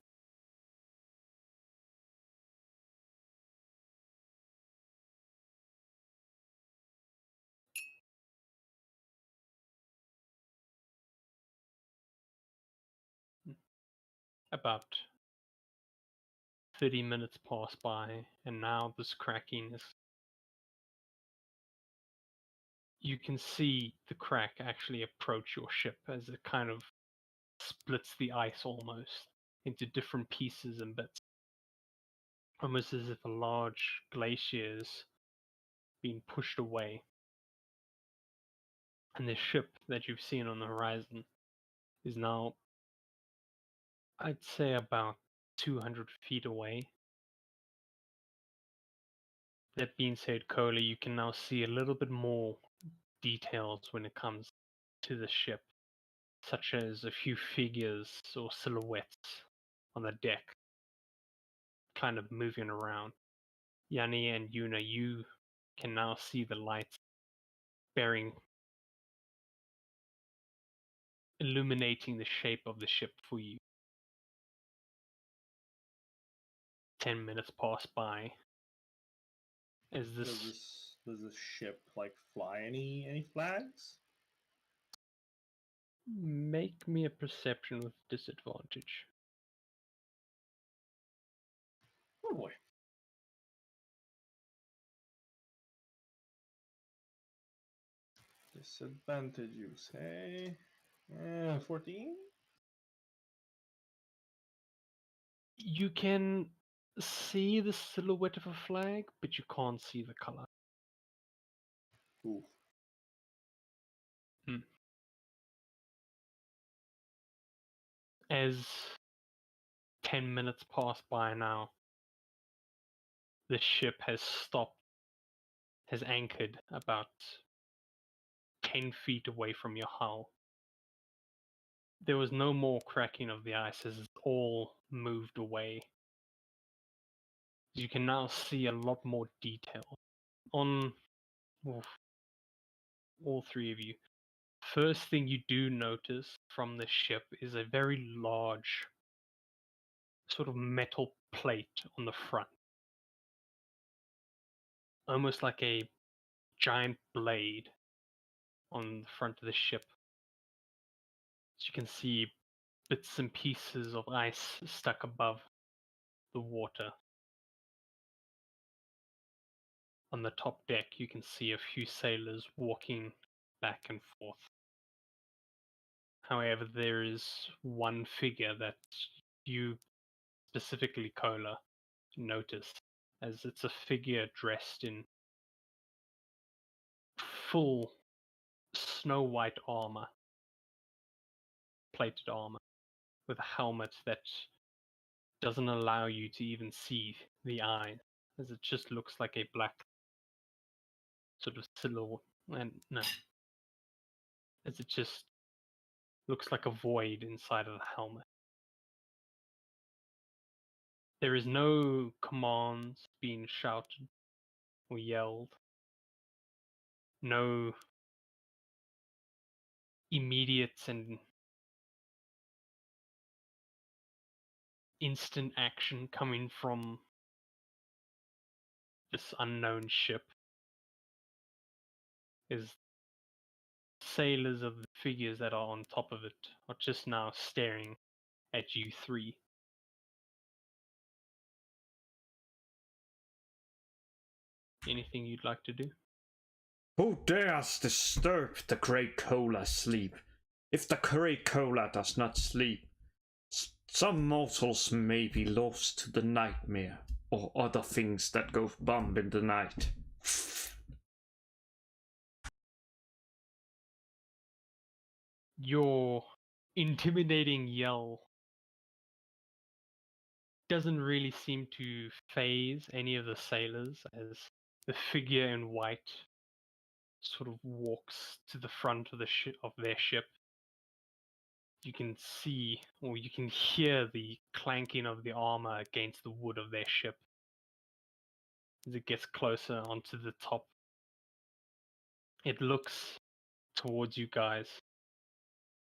About 30 minutes pass by, and now this cracking is. You can see the crack actually approach your ship as it kind of splits the ice almost into different pieces and bits. Almost as if a large glacier is being pushed away. And the ship that you've seen on the horizon is now, I'd say, about 200 feet away. That being said, Cola, you can now see a little bit more details when it comes to the ship, such as a few figures or silhouettes on the deck, kind of moving around. Yanni and Yuna, you can now see the lights illuminating the shape of the ship for you. 10 minutes pass by. As Does this ship like fly any flags? Make me a perception with disadvantage. Oh boy. Disadvantage, you say? 14? You can see the silhouette of a flag, but you can't see the color. Ooh. As 10 minutes pass by now, the ship has stopped, has anchored about 10 feet away from your hull. There was no more cracking of the ice as it all moved away. You can now see a lot more detail on all three of you. First thing you do notice from the ship is a very large sort of metal plate on the front. Almost like a giant blade on the front of the ship. As you can see bits and pieces of ice stuck above the water. On the top deck, you can see a few sailors walking back and forth. However, there is one figure that you, specifically Cola, notice, as it's a figure dressed in full snow white armor, plated armor, with a helmet that doesn't allow you to even see the eye, as it just looks like a black sort of silhouette. And no, as it just looks like a void inside of the helmet. There is no commands being shouted or yelled. No immediate and instant action coming from this unknown ship. Is sailors of the figures that are on top of it are just now staring at you three. Anything you'd like to do? Who dares disturb the great Cola's sleep? If the Curricola does not sleep, some mortals may be lost to the nightmare or other things that go bump in the night. Your intimidating yell doesn't really seem to phase any of the sailors as the figure in white sort of walks to the front of their ship. You can see, or you can hear the clanking of the armor against the wood of their ship as it gets closer onto the top. It looks towards you guys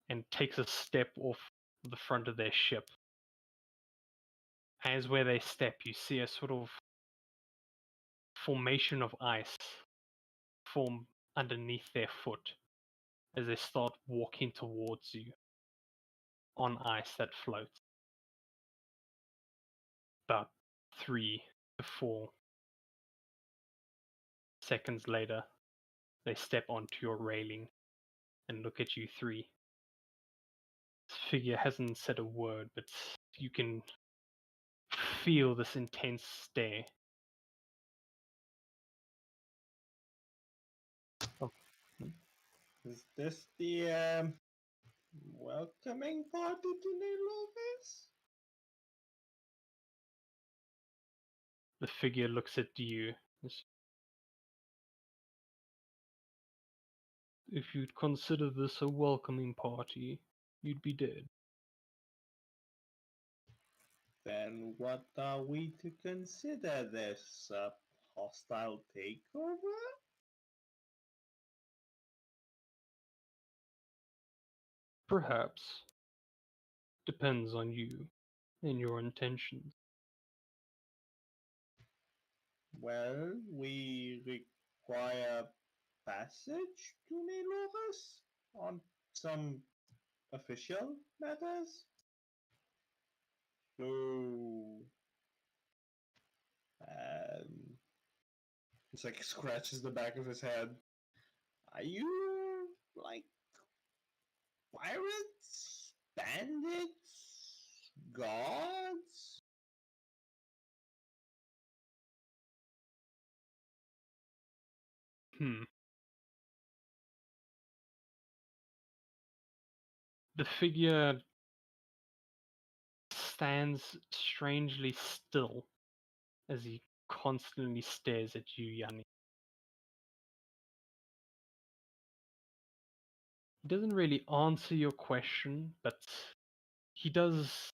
and takes a step off the front of their ship. As where they step, you see a sort of formation of ice form underneath their foot as they start walking towards you on ice that floats. About 3 to 4 seconds later, they step onto your railing and look at you three. This figure hasn't said a word, but you can feel this intense stare. Is this the welcoming party to Nelovis? The figure looks at you. If you'd consider this a welcoming party, you'd be dead. Then what are we to consider this? Hostile takeover? Perhaps. Depends on you and your intentions. Well, we require passage to Nelovis on some official matters. So, it's like scratches the back of his head. Are you like pirates, bandits, gods? The figure stands strangely still as he constantly stares at you, Yanni. He doesn't really answer your question, but he does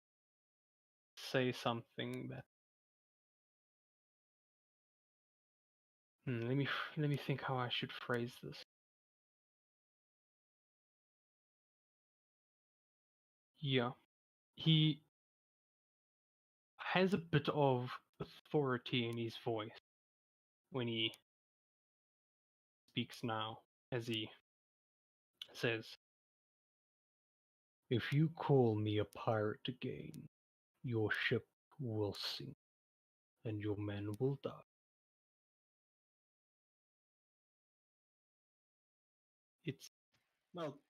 say something that. Let me think how I should phrase this. Yeah, he has a bit of authority in his voice when he speaks now, as he says, "If you call me a pirate again, your ship will sink, and your men will die." It's Well,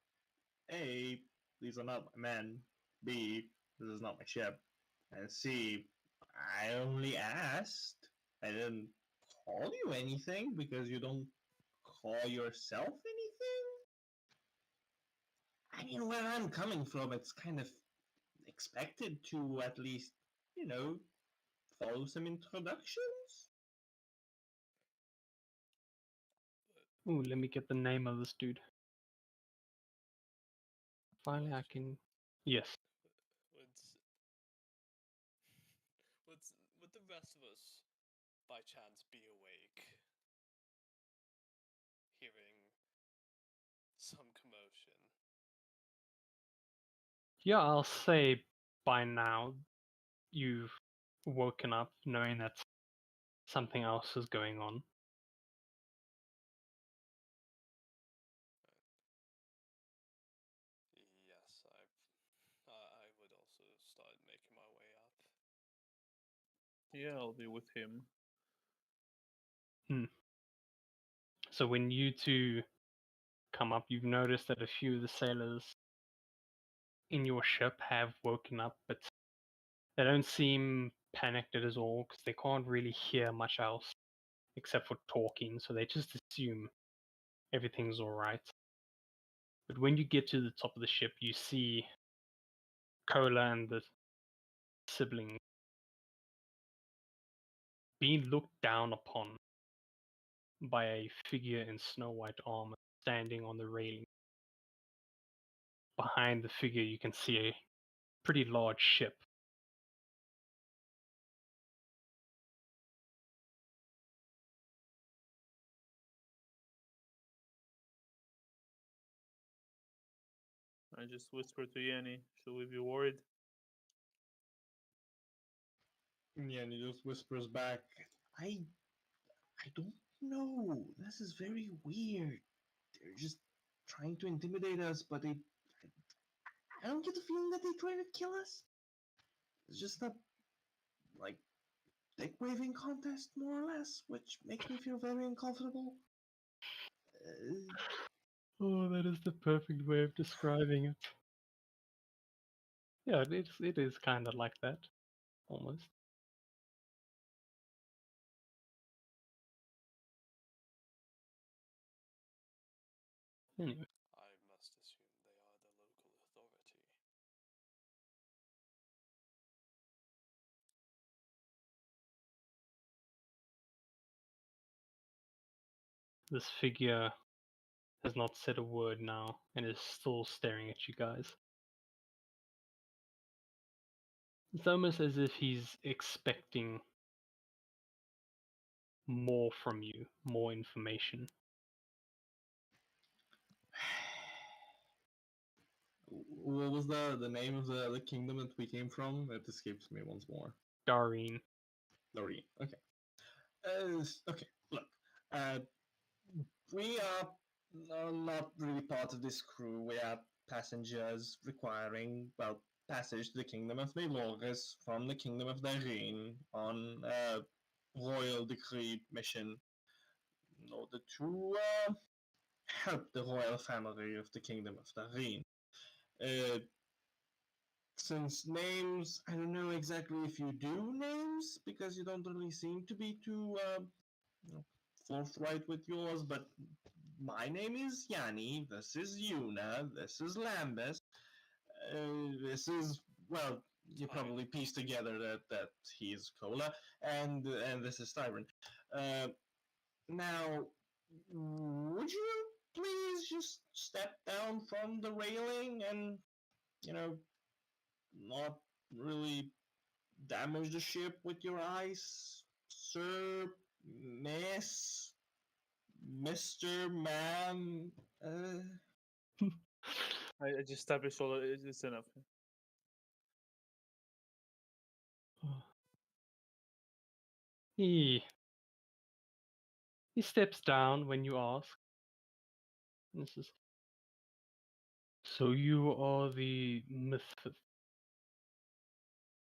A, these are not my men. B, this is not my ship. And C, I only asked. I didn't call you anything because you don't call yourself anything? I mean, where I'm coming from, it's kind of expected to at least, follow some introductions. ooh, let me get the name of this dude. Finally, I can. Yes, Would the rest of us, by chance, be awake, hearing some commotion? yeah, I'll say by now you've woken up knowing that something else is going on. Yes, I would also start making my way up. Yeah, I'll be with him. So when you two come up, you've noticed that a few of the sailors in your ship have woken up, but they don't seem panicked at all because they can't really hear much else except for talking, so they just assume everything's alright. But when you get to the top of the ship, you see Cola and the siblings being looked down upon by a figure in snow white armor standing on the railing. Behind the figure, you can see a pretty large ship. I just whispered to Yanni, should we be worried? Yeah, and he just whispers back, I don't know. This is very weird. They're just trying to intimidate us, but I don't get the feeling that they try to kill us. It's just a like dick waving contest, more or less, which makes me feel very uncomfortable. Oh, that is the perfect way of describing it. Yeah, it is kind of like that, almost. Anyway, I must assume they are the local authority. this figure has not said a word now and is still staring at you guys. It's almost as if he's expecting more from you, more information. What was the name of the kingdom that we came from? It escapes me once more. Doreen. Loreen. Okay. Okay. Look, uh, we are not really part of this crew. We are passengers requiring, well, passage to the kingdom of Melorus from the kingdom of Dareen on a royal decree mission in order to help the royal family of the kingdom of Dareen. Uh, since names, I don't know exactly if you do names because you don't really seem to be too forthright with yours, but my name is Yanni, this is Yuna, this is Lambus, this is, well, you probably piece together that he's Cola, and this is Tyron. Now, would you please just step down from the railing and, not really damage the ship with your eyes, sir, miss, Mr. Man? I just tap his shoulder, it's enough. He steps down when you ask. And says, so you are the myth.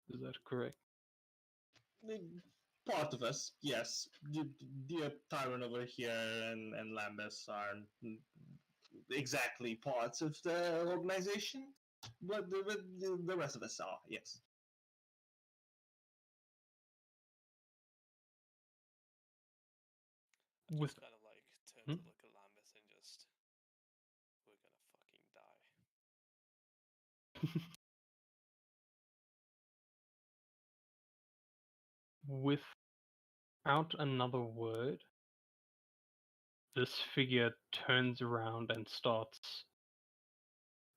Is that correct? Part of us, yes. Dear Tyron over here and Lambus aren't exactly parts of the organization, but the rest of us are, yes. I With just kind of like turn to look at Lambus and just, we're gonna fucking die. Without another word, this figure turns around and starts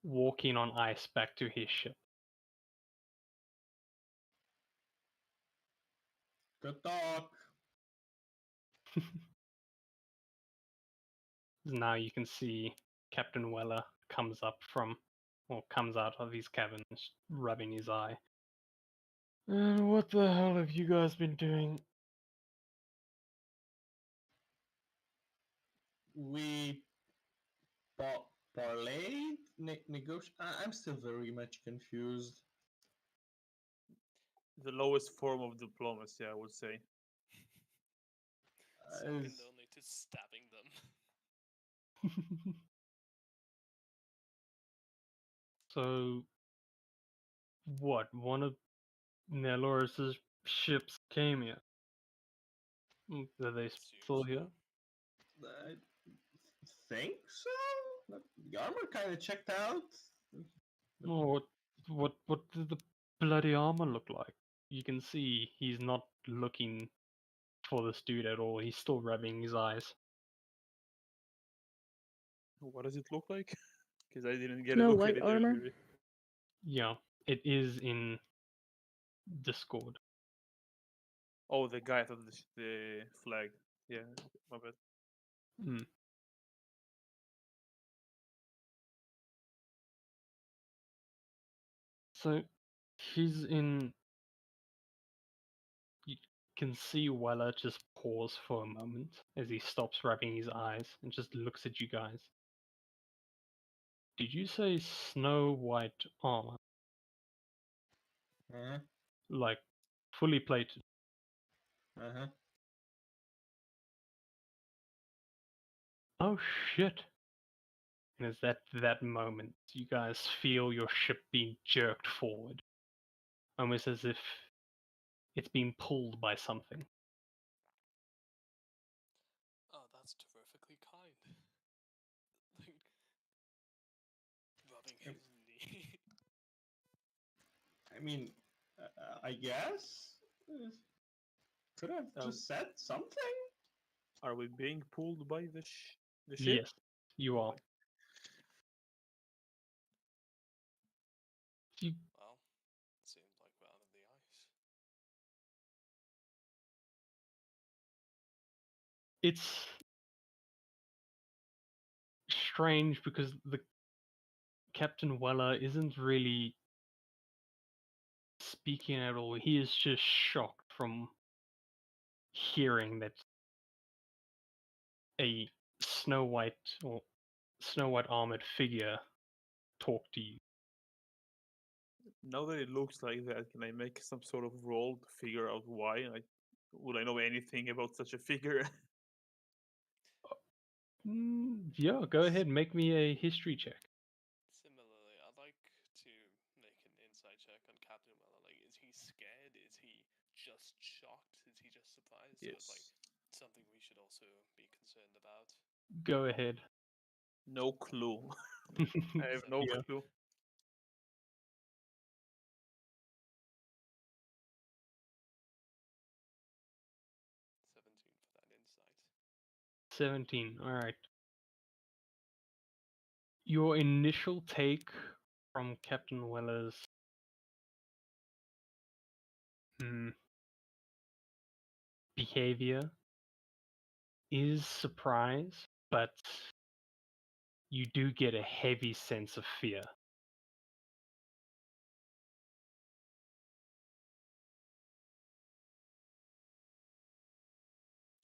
walking on ice back to his ship. Good talk. Now you can see Captain Weller comes out of his cabin, rubbing his eye. And what the hell have you guys been doing? We parlayed, negotiate. I'm still very much confused. The lowest form of diplomacy, I would say. Second only to stabbing them. So What? One of Neloris's ships came here. Are they still here? I think so. The armor kind of checked out. Oh, what did the bloody armor look like? You can see he's not looking for this dude at all. He's still rubbing his eyes. What does it look like? Because I didn't get a Snow look White at it armor? earlier. Yeah, it is in Discord. Oh, the guy thought the flag. Yeah, my bad. Hmm. So he's in. You can see Weller just pause for a moment as he stops rubbing his eyes and just looks at you guys. Did you say Snow White armor? Uh-huh. Like fully plated? Uh-huh. Oh shit! And it's that moment you guys feel your ship being jerked forward, almost as if it's being pulled by something. Oh, that's terrifically kind. Like, rubbing Yep. his knee. I mean, I guess. Could have just said something. Are we being pulled by the ship? Yes, you are. Okay. You, Well, seems like we're out of the ice. it's strange because the Captain Weller isn't really speaking at all. He is just shocked from hearing that a Snow White or Snow White armored figure talk to you. Now that it looks like that, can I make some sort of roll to figure out why? Would I know anything about such a figure? Yeah, go ahead, make me a history check. Similarly, I'd like to make an insight check on Captain Weller. Like, is he scared? Is he just shocked? Is he just surprised? Or, like, Yes. something we should also be concerned about? Go ahead. No clue. I have no Yeah. clue. $17 for that insight. 17. All right. Your initial take from Captain Weller's behavior is surprise, but you do get a heavy sense of fear.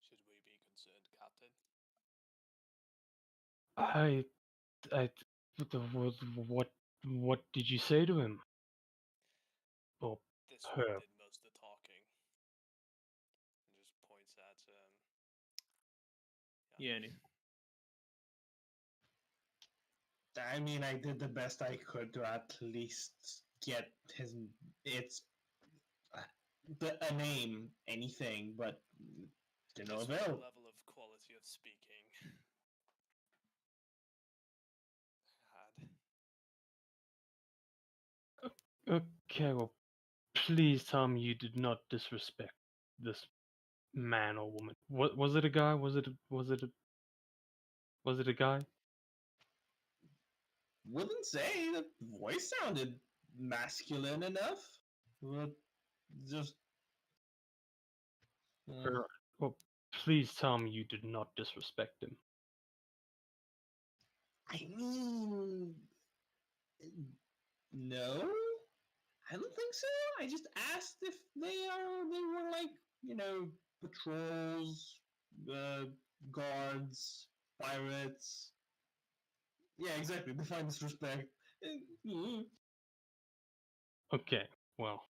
Should we be concerned, Captain? What did you say to him? Or This her? one did most of the talking. And just points at, Yanni. I mean, I did the best I could to at least get a name, anything, but to no This was the avail. level of quality of speaking I had. Okay, well, please tell me you did not disrespect this man or woman. What was it? A guy? Was it a guy? Wouldn't say the voice sounded masculine enough, but just. Or, well, please tell me you did not disrespect him. I mean, no, I don't think so. I just asked if they were like, patrols, guards, pirates. Yeah, exactly. Define disrespect. Okay, well,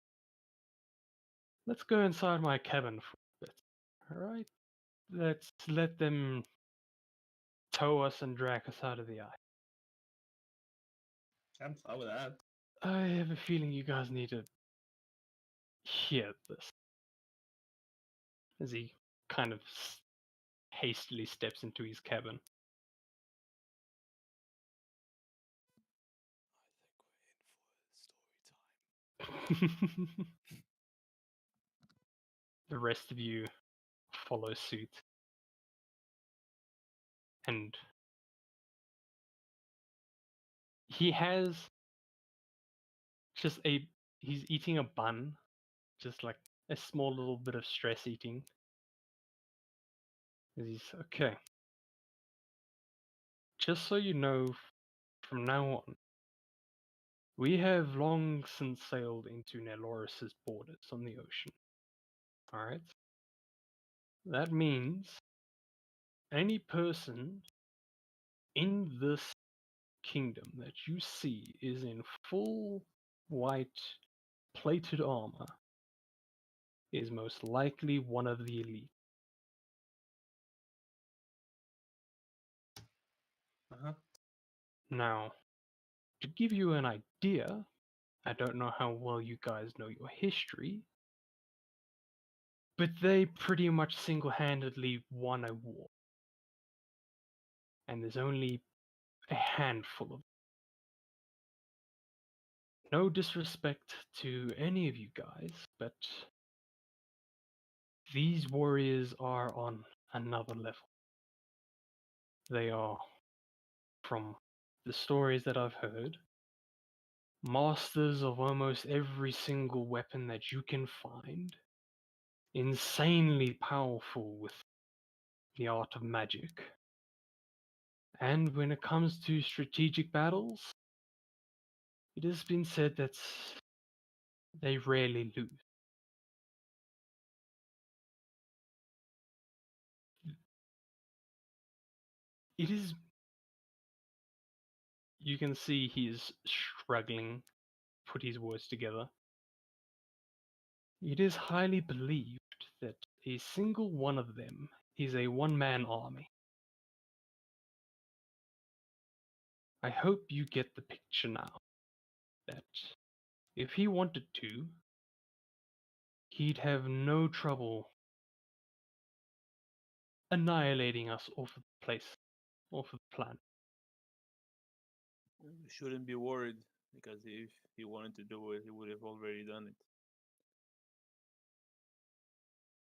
let's go inside my cabin for a bit. All right, let's let them tow us and drag us out of the eye. I'm fine with that. I have a feeling you guys need to hear this. As he kind of hastily steps into his cabin. I think we're in for story time. The rest of you follow suit. And he has he's eating a bun, just like a small little bit of stress eating. He's okay. Just so you know, from now on, we have long since sailed into Neloris's borders on the ocean. Alright? That means any person in this kingdom that you see is in full white plated armor is most likely one of the elite. Uh-huh. Now, to give you an idea, I don't know how well you guys know your history, but they pretty much single-handedly won a war. And there's only a handful of them. No disrespect to any of you guys, but these warriors are on another level. They are, from the stories that I've heard, masters of almost every single weapon that you can find, insanely powerful with the art of magic. And when it comes to strategic battles, it has been said that they rarely lose. It is. You can see he is struggling, put his words together. It is highly believed that a single one of them is a one-man army. I hope you get the picture now, that if he wanted to, he'd have no trouble annihilating us off of the place, off of the planet. We shouldn't be worried, because if he wanted to do it, he would have already done it.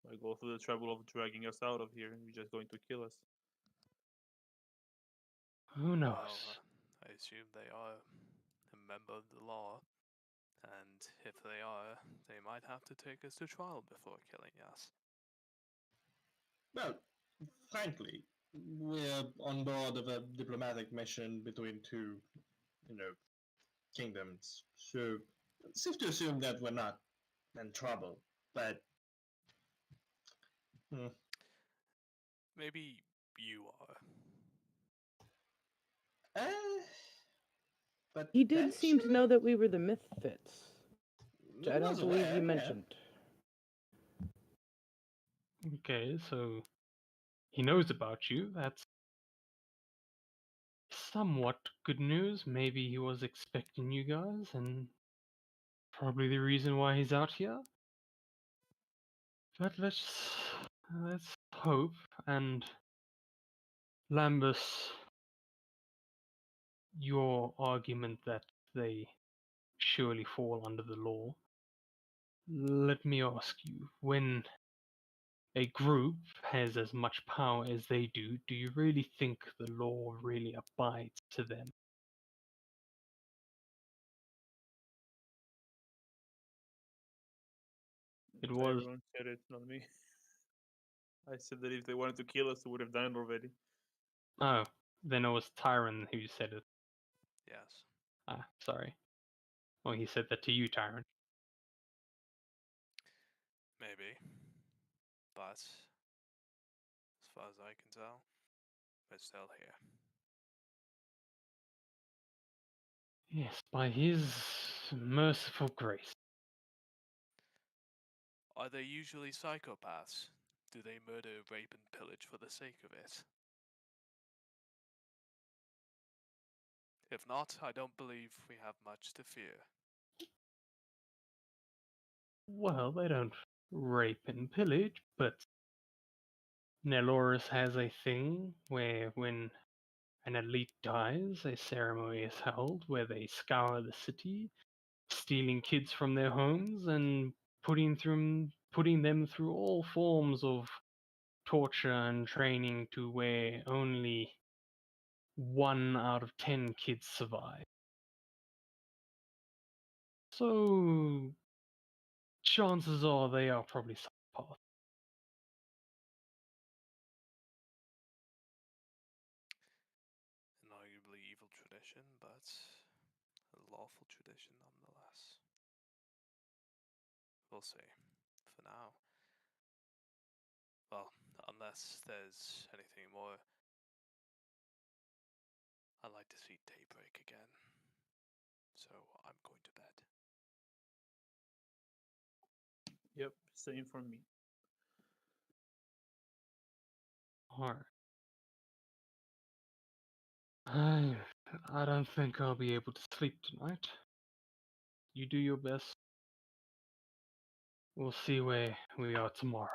Why go through the trouble of dragging us out of here? He's just going to kill us. Who knows? Well, I assume they are a member of the law, and if they are, they might have to take us to trial before killing us. Well, frankly, we're on board of a diplomatic mission between two, kingdoms. So it's safe to assume that we're not in trouble. But Maybe you are. uh, but He did seem to know that we were the Misfits, which I don't was believe aware, you yeah. mentioned. Okay, so he knows about you. That's somewhat good news. Maybe he was expecting you guys, and probably the reason why he's out here. But let's hope. And Lambus, your argument that they surely fall under the law. Let me ask you, when a group has as much power as they do you really think the law really abides to them? It was. Everyone said it, not me. I said that if they wanted to kill us, they would have done it already. Oh, then it was Tyron who said it. Yes. Ah, sorry. Well, he said that to you, Tyron. Maybe. But as far as I can tell, we're still here. Yes, by his merciful grace. Are they usually psychopaths? Do they murder, rape, and pillage for the sake of it? If not, I don't believe we have much to fear. Well, they don't rape and pillage, but Neloris has a thing where when an elite dies, a ceremony is held where they scour the city, stealing kids from their homes and putting them through all forms of torture and training to where only 1 out of 10 kids survive. So chances are they are probably psychopaths. An arguably evil tradition, but a lawful tradition nonetheless. We'll see. For now. Well, unless there's anything more, I'd like to see daybreak again. So I'm going to bed. Yep, same for me. Alright. I don't think I'll be able to sleep tonight. You do your best. We'll see where we are tomorrow.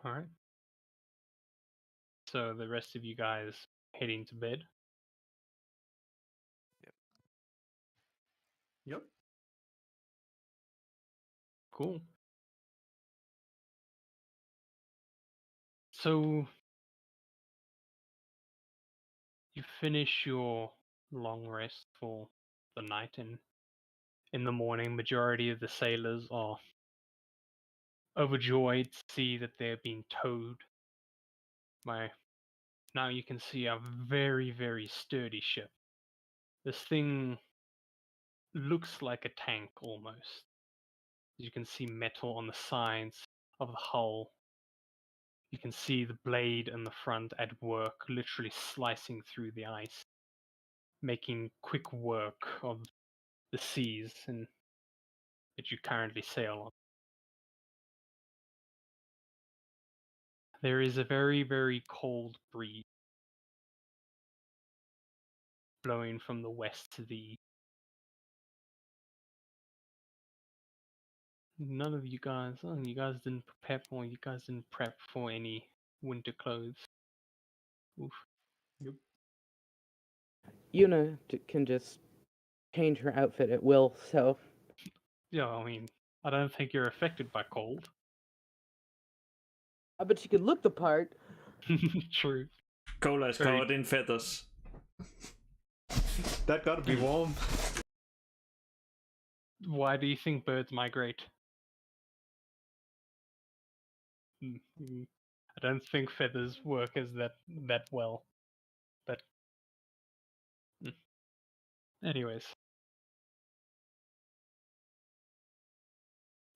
Alright. So the rest of you guys heading to bed? Yep. Cool. So you finish your long rest for the night, and in the morning, majority of the sailors are overjoyed to see that they're being towed by, now you can see, a very, very sturdy ship. This thing looks like a tank almost. You can see metal on the sides of the hull. You can see the blade in the front at work, literally slicing through the ice, making quick work of the seas and that you currently sail on. There is a very, very cold breeze blowing from the west to the east. None of you guys, you guys didn't prep for any winter clothes. Oof. Yuna can just change her outfit at will, so Yeah, I mean, I don't think you're affected by cold. I bet she could look the part. True. Cola is Very- covered in feathers. That gotta be warm. Why do you think birds migrate? I don't think feathers work as that well. But anyways,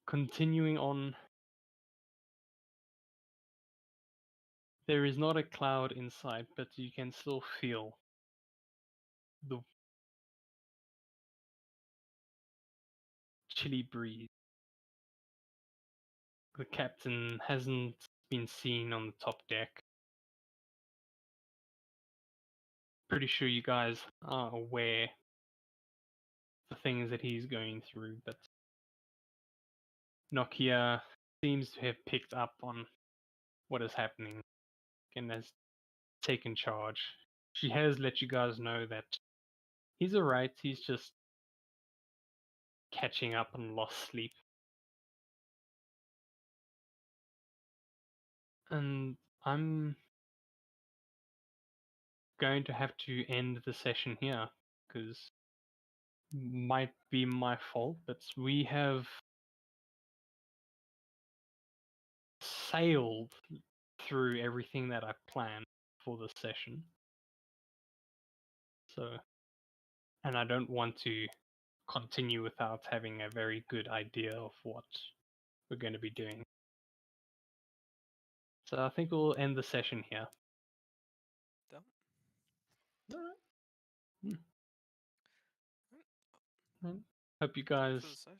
continuing on. There is not a cloud in sight, but you can still feel the chilly breeze. The captain hasn't been seen on the top deck. Pretty sure you guys are aware the things that he's going through, but Nokia seems to have picked up on what is happening and has taken charge. She has let you guys know that he's alright, he's just catching up on lost sleep. And I'm going to have to end the session here, because might be my fault, but we have sailed through everything that I planned for this session. So, and I don't want to continue without having a very good idea of what we're going to be doing. So I think we'll end the session here. Done. Hope you guys For the session.